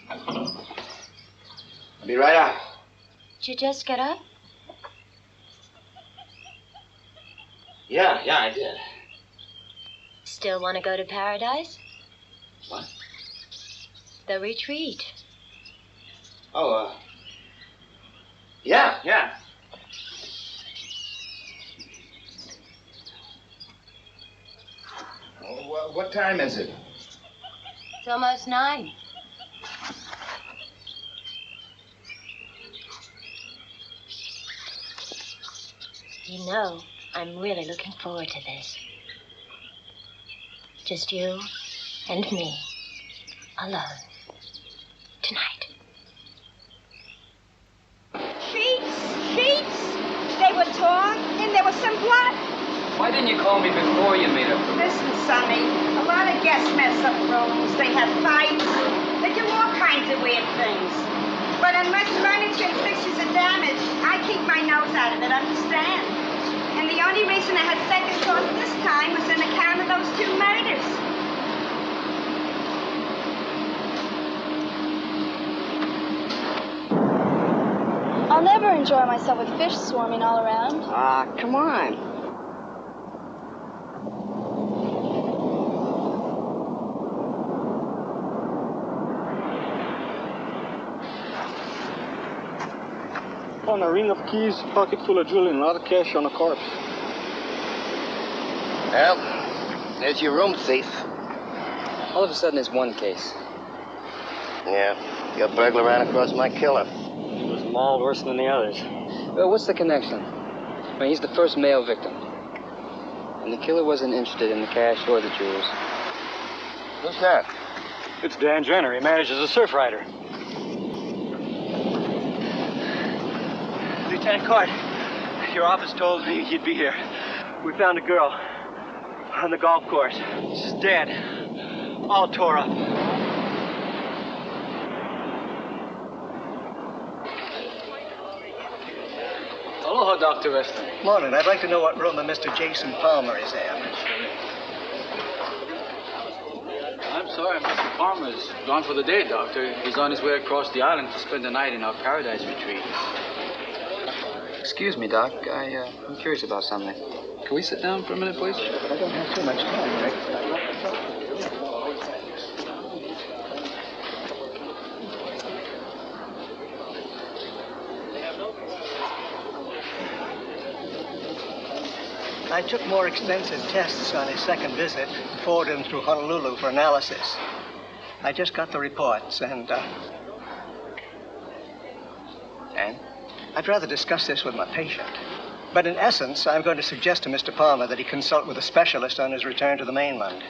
S3: I'll be right out.
S13: Did you just get up?
S2: Yeah, I did.
S13: Still want to go to paradise?
S2: What?
S13: The retreat.
S2: Oh, yeah.
S3: Oh, what time is it?
S13: It's almost 9. You know, I'm really looking forward to this. Just you and me, alone, tonight.
S18: Sheets. They were torn, and there was some blood.
S7: Why didn't you call me before you made up?
S18: Listen, Sonny, a lot of guests mess up rooms. They have fights. They do all kinds of weird things. But unless furniture and fixtures are damaged, I keep my nose out of it, understand? And the only reason I had second thoughts this time was on account of those 2 murders.
S12: I'll never enjoy myself with fish swarming all around.
S18: Ah, come on.
S22: On a ring of keys, pocket full of jewelry, and a lot of cash on a corpse.
S17: Well, there's your room thief.
S7: All of a sudden, there's one case.
S17: Yeah, your burglar ran across my killer.
S22: He was mauled worse than the others.
S7: Well, what's the connection? I mean, he's the first male victim. And the killer wasn't interested in the cash or the jewels.
S17: Who's that?
S22: It's Dan Jenner. He manages a surf rider. Lieutenant Court, your office told me you'd be here. We found a girl on the golf course. She's dead. All tore up.
S1: Aloha, Dr. Weston.
S15: Morning. I'd like to know what room a Mr. Jason Palmer is in.
S1: I'm sorry, Mr. Palmer's gone for the day, Doctor. He's on his way across the island to spend the night in our paradise retreat.
S7: Excuse me, Doc. I'm curious about something. Can we sit down for a minute, please?
S15: I don't have too much time, Rick. I took more extensive tests on his second visit, forwarded him through Honolulu for analysis. I just got the reports, and...
S7: And?
S15: I'd rather discuss this with my patient. But in essence, I'm going to suggest to Mr. Palmer that he consult with a specialist on his return to the mainland.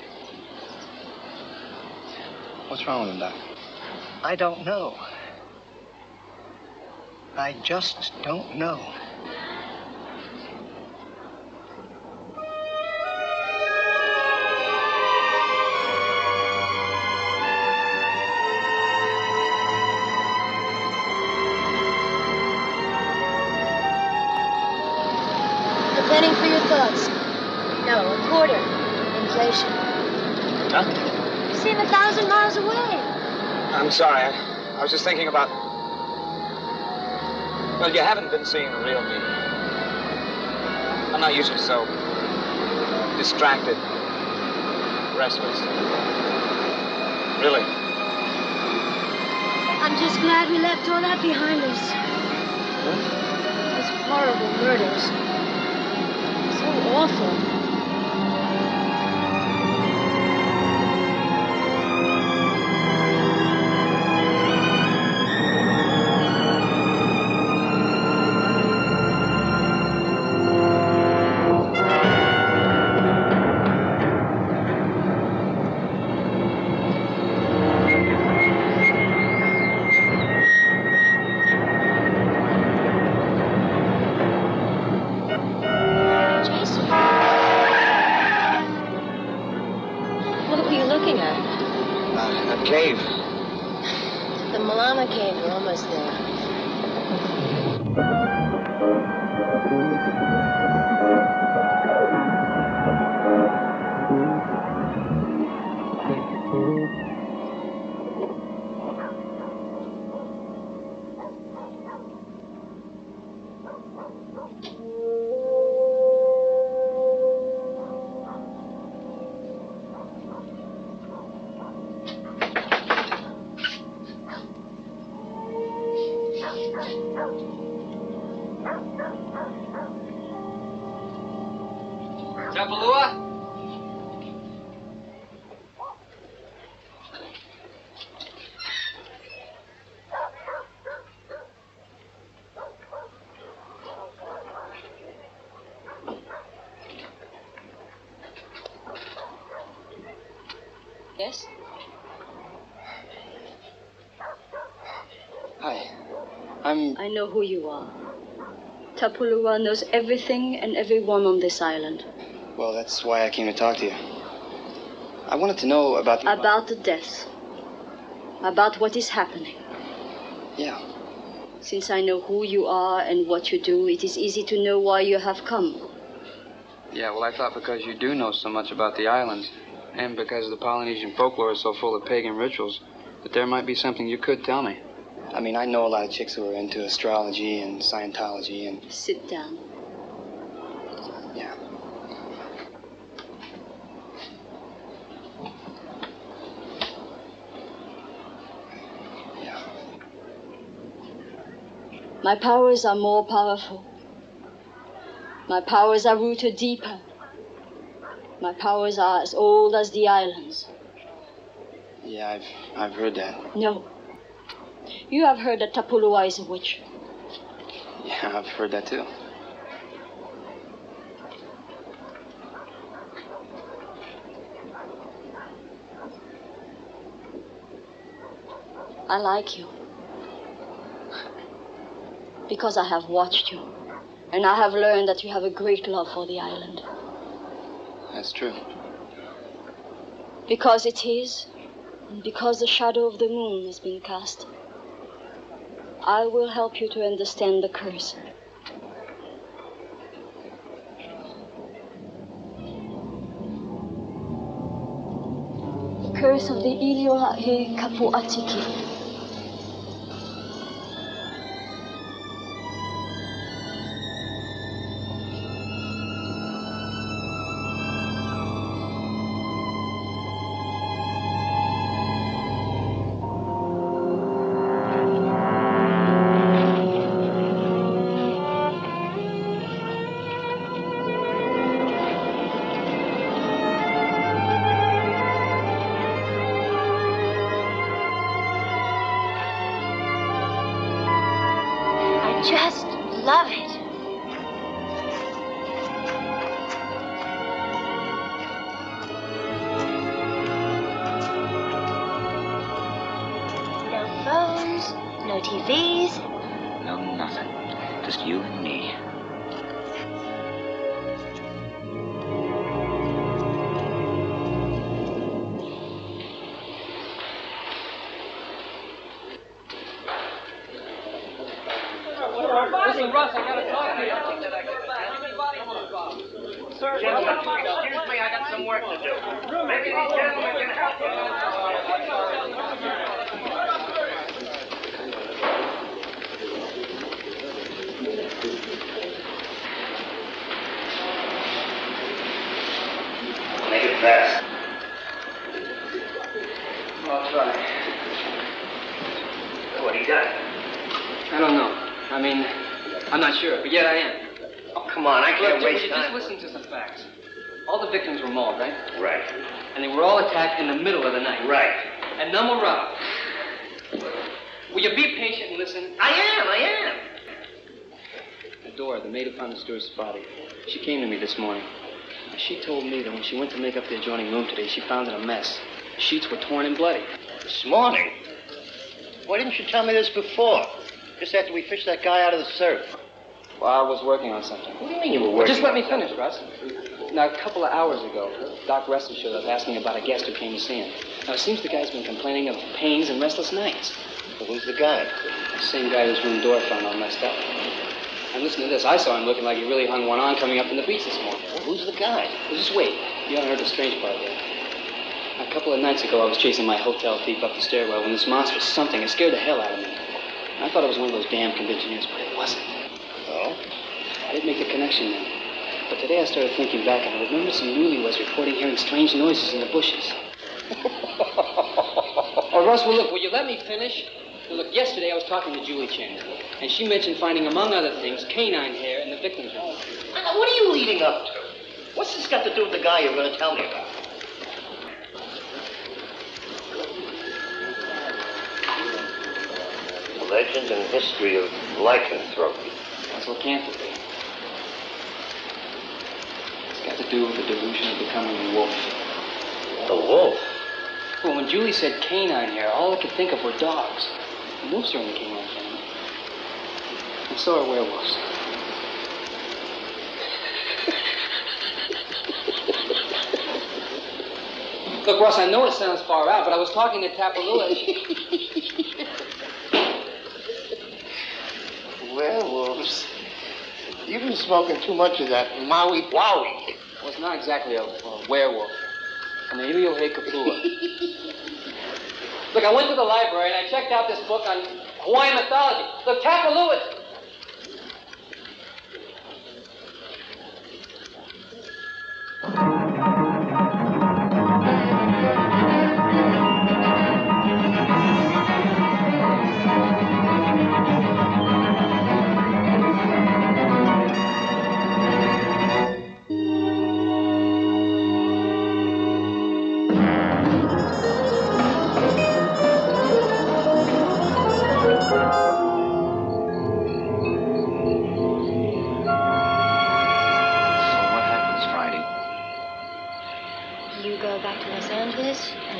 S7: What's wrong with him, Doc?
S15: I don't know. I just don't know.
S13: A penny for your thoughts. No, a quarter. Inflation.
S2: Huh?
S13: You seem 1,000 miles away.
S2: I'm sorry. I was just thinking about... Well, you haven't been seeing the real me. I'm not usually so distracted, restless. Really.
S13: I'm just glad we left all that behind us. Those horrible murders. So awful.
S2: Cave.
S13: The Malama Cave, we're almost there.
S7: Tapalua?
S11: Yes?
S7: Hi.
S11: I know who you are. Tapulua knows everything and everyone on this island.
S7: Well, that's why I came to talk to you. I wanted to know about the...
S11: About the deaths. About what is happening.
S7: Yeah.
S11: Since I know who you are and what you do, it is easy to know why you have come.
S7: Yeah, well, I thought because you do know so much about the islands, and because the Polynesian folklore is so full of pagan rituals, that there might be something you could tell me. I mean, I know a lot of chicks who are into astrology and Scientology and...
S11: Sit down.
S7: Yeah. Yeah.
S11: My powers are more powerful. My powers are rooted deeper. My powers are as old as the islands.
S7: Yeah, I've heard that.
S11: No. You have heard that Tapulua is a witch.
S7: Yeah, I've heard that too.
S11: I like you. Because I have watched you. And I have learned that you have a great love for the island.
S7: That's true.
S11: Because it is, and because the shadow of the moon has been cast, I will help you to understand the curse. The curse of the Iliohae Kapuatiki.
S6: Just love it. No phones, no TVs.
S8: No, nothing. Just you and me.
S4: Listen, Russ, I gotta talk to you. Sir,
S17: gentlemen, excuse me, I got some work to do. Maybe these gentlemen can help
S8: Make it fast.
S7: I'll try.
S8: What do you got?
S7: I don't know. I mean, I'm not sure, but yet I am.
S17: Oh, come on, I can't waste time.
S7: Just listen to some facts. All the victims were mauled, right?
S17: Right.
S7: And they were all attacked in the middle of the night.
S17: Right.
S7: And none were robbed. Will you be patient and listen?
S17: I am.
S7: The door, the maid who found the steward's body. She came to me this morning. She told me that when she went to make up the adjoining room today, she found it a mess. The sheets were torn and bloody.
S17: This morning? Why didn't you tell me this before? Just after we fished that guy out of the surf.
S7: Well, I was working on something.
S17: What do you mean you were working?
S7: Just let me finish, Russ. Now, a couple of hours ago, Doc Rester showed up asking about a guest who came to see him. Now, it seems the guy's been complaining of pains and restless nights.
S17: Well, who's the guy?
S7: The same guy whose room door found all messed up. And listen to this. I saw him looking like he really hung one on coming up from the beach this morning.
S17: Well, who's the guy?
S7: Well, just wait. You haven't heard the strange part yet. A couple of nights ago, I was chasing my hotel thief up the stairwell when this monstrous something had scared the hell out of me. I thought it was one of those damn conventioners, but it wasn't.
S17: Oh?
S7: I didn't make the connection then. But today I started thinking back, and I remember some newlyweds reporting hearing strange noises in the bushes. Oh, Russ, well, look, will you let me finish? Well, look, yesterday I was talking to Julie Chandler, and she mentioned finding, among other things, canine hair in the victim's room.
S17: Now, what are you leading up to? What's this got to do with the guy you're going to tell me about? Legend and history of lycanthropy.
S7: That's what can't be. It's got to do with the delusion of becoming a wolf.
S17: A wolf?
S7: Well, when Julie said canine hair, all I could think of were dogs. Wolves are in the canine family. And so are werewolves. Look, Ross, I know it sounds far out, but I was talking to Tapalula.
S17: Werewolves? You've been smoking too much of that Maui Wowie.
S7: Well, it's not exactly a werewolf. An Iliohe Kapua. Look, I went to the library and I checked out this book on Hawaiian mythology. Look, Tapalua.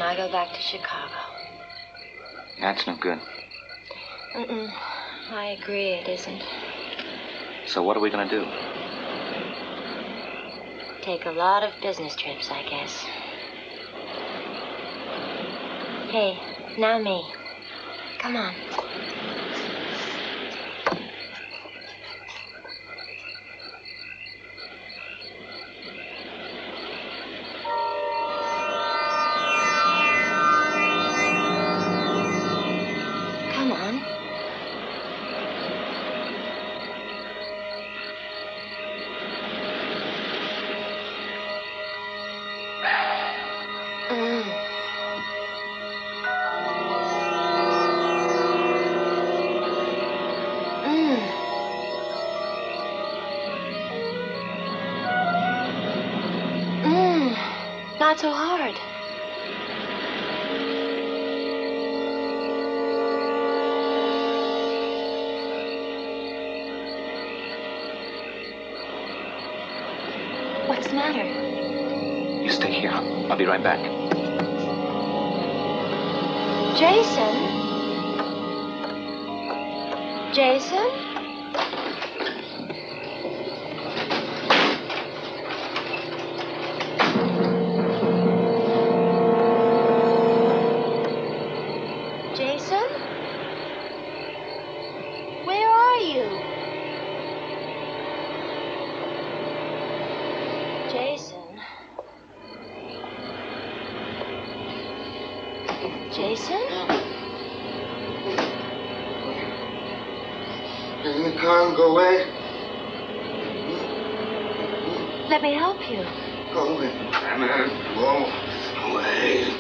S13: I go back to Chicago.
S8: That's no good.
S13: I agree it isn't.
S8: So what are we going to do?
S13: Take a lot of business trips, I guess. Hey, now me. Come on. Not so hard. What's the matter?
S8: You stay here. I'll be right back.
S13: Jason? Jason? Jason?
S17: Get in the car and go away.
S13: Let me help you.
S17: Go away. Go away.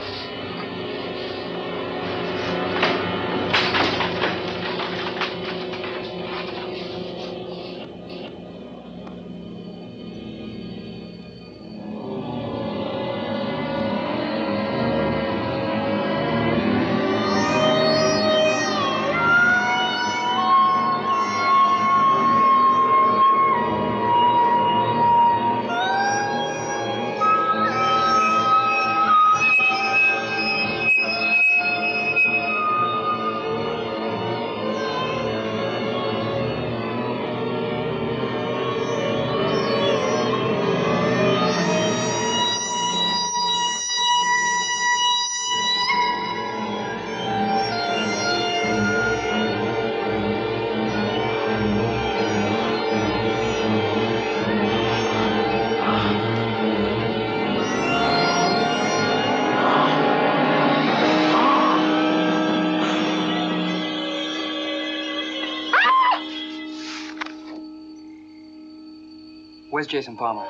S7: Where's Jason Palmer?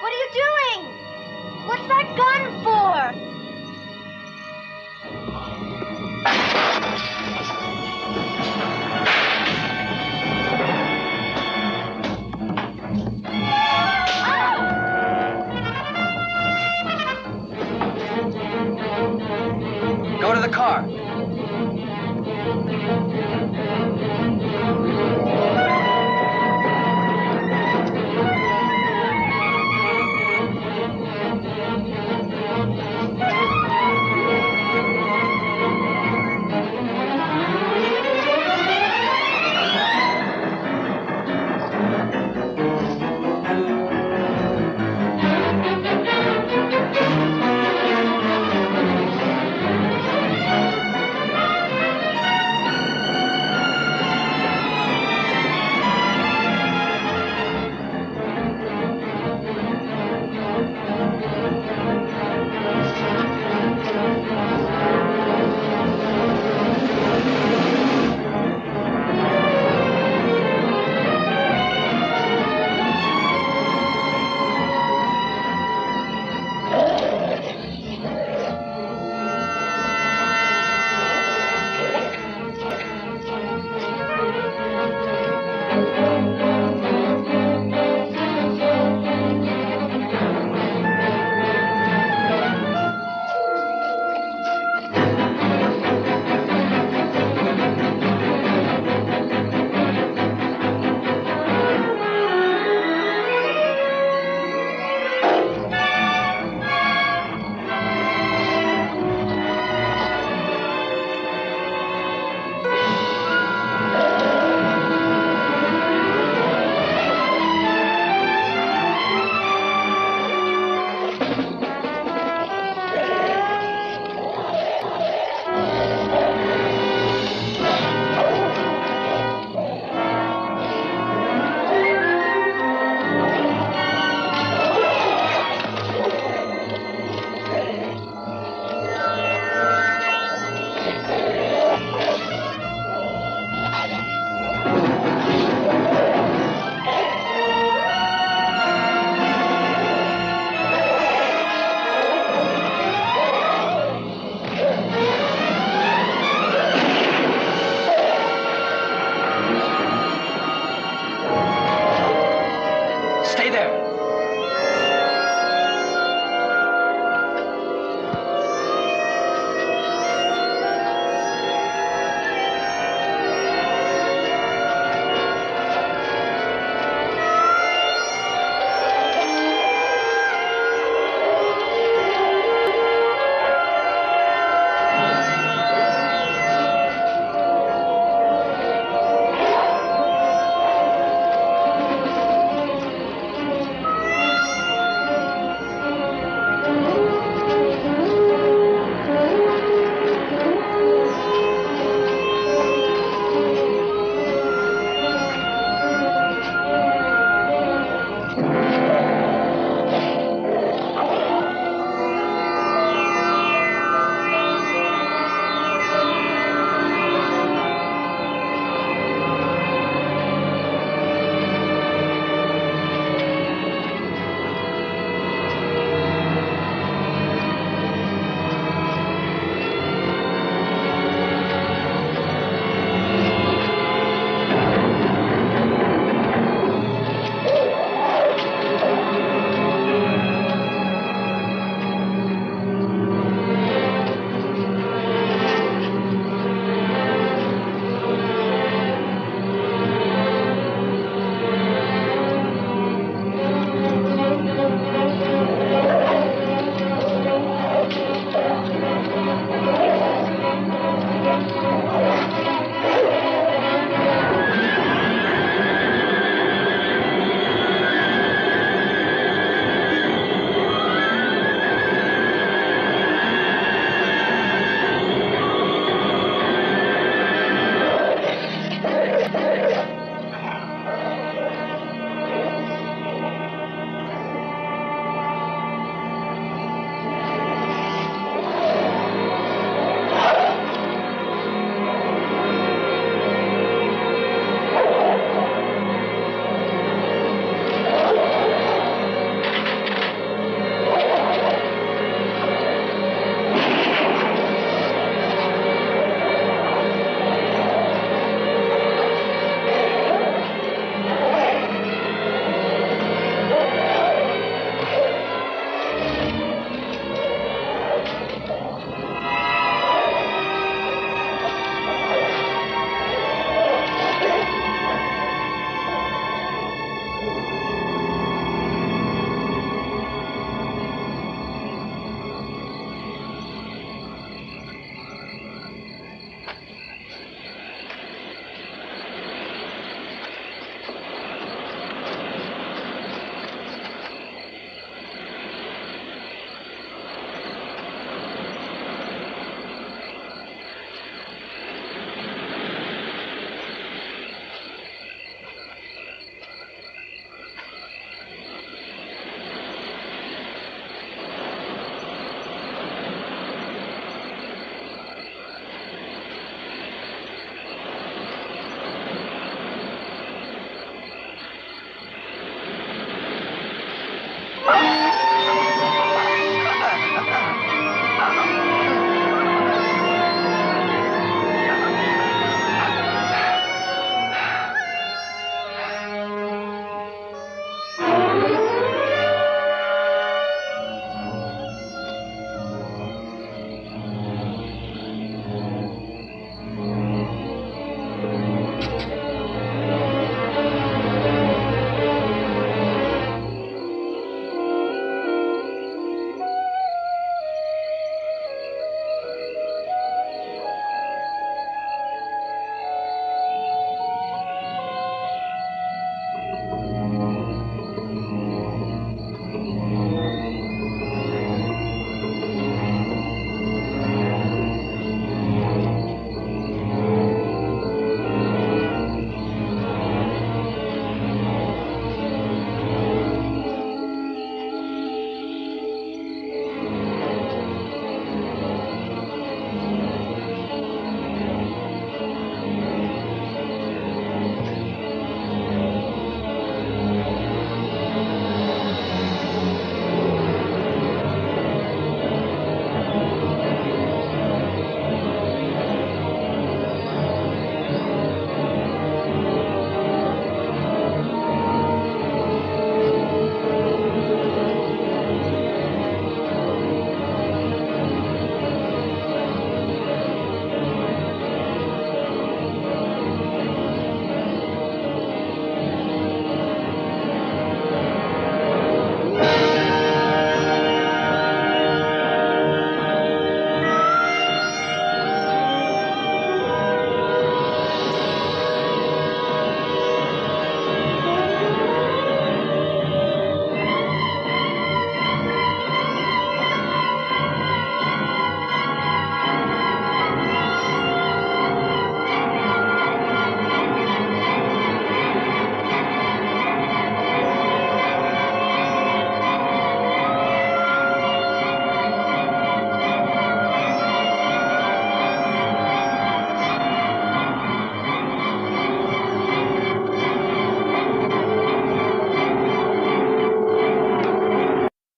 S6: What are you doing? What's that gun for?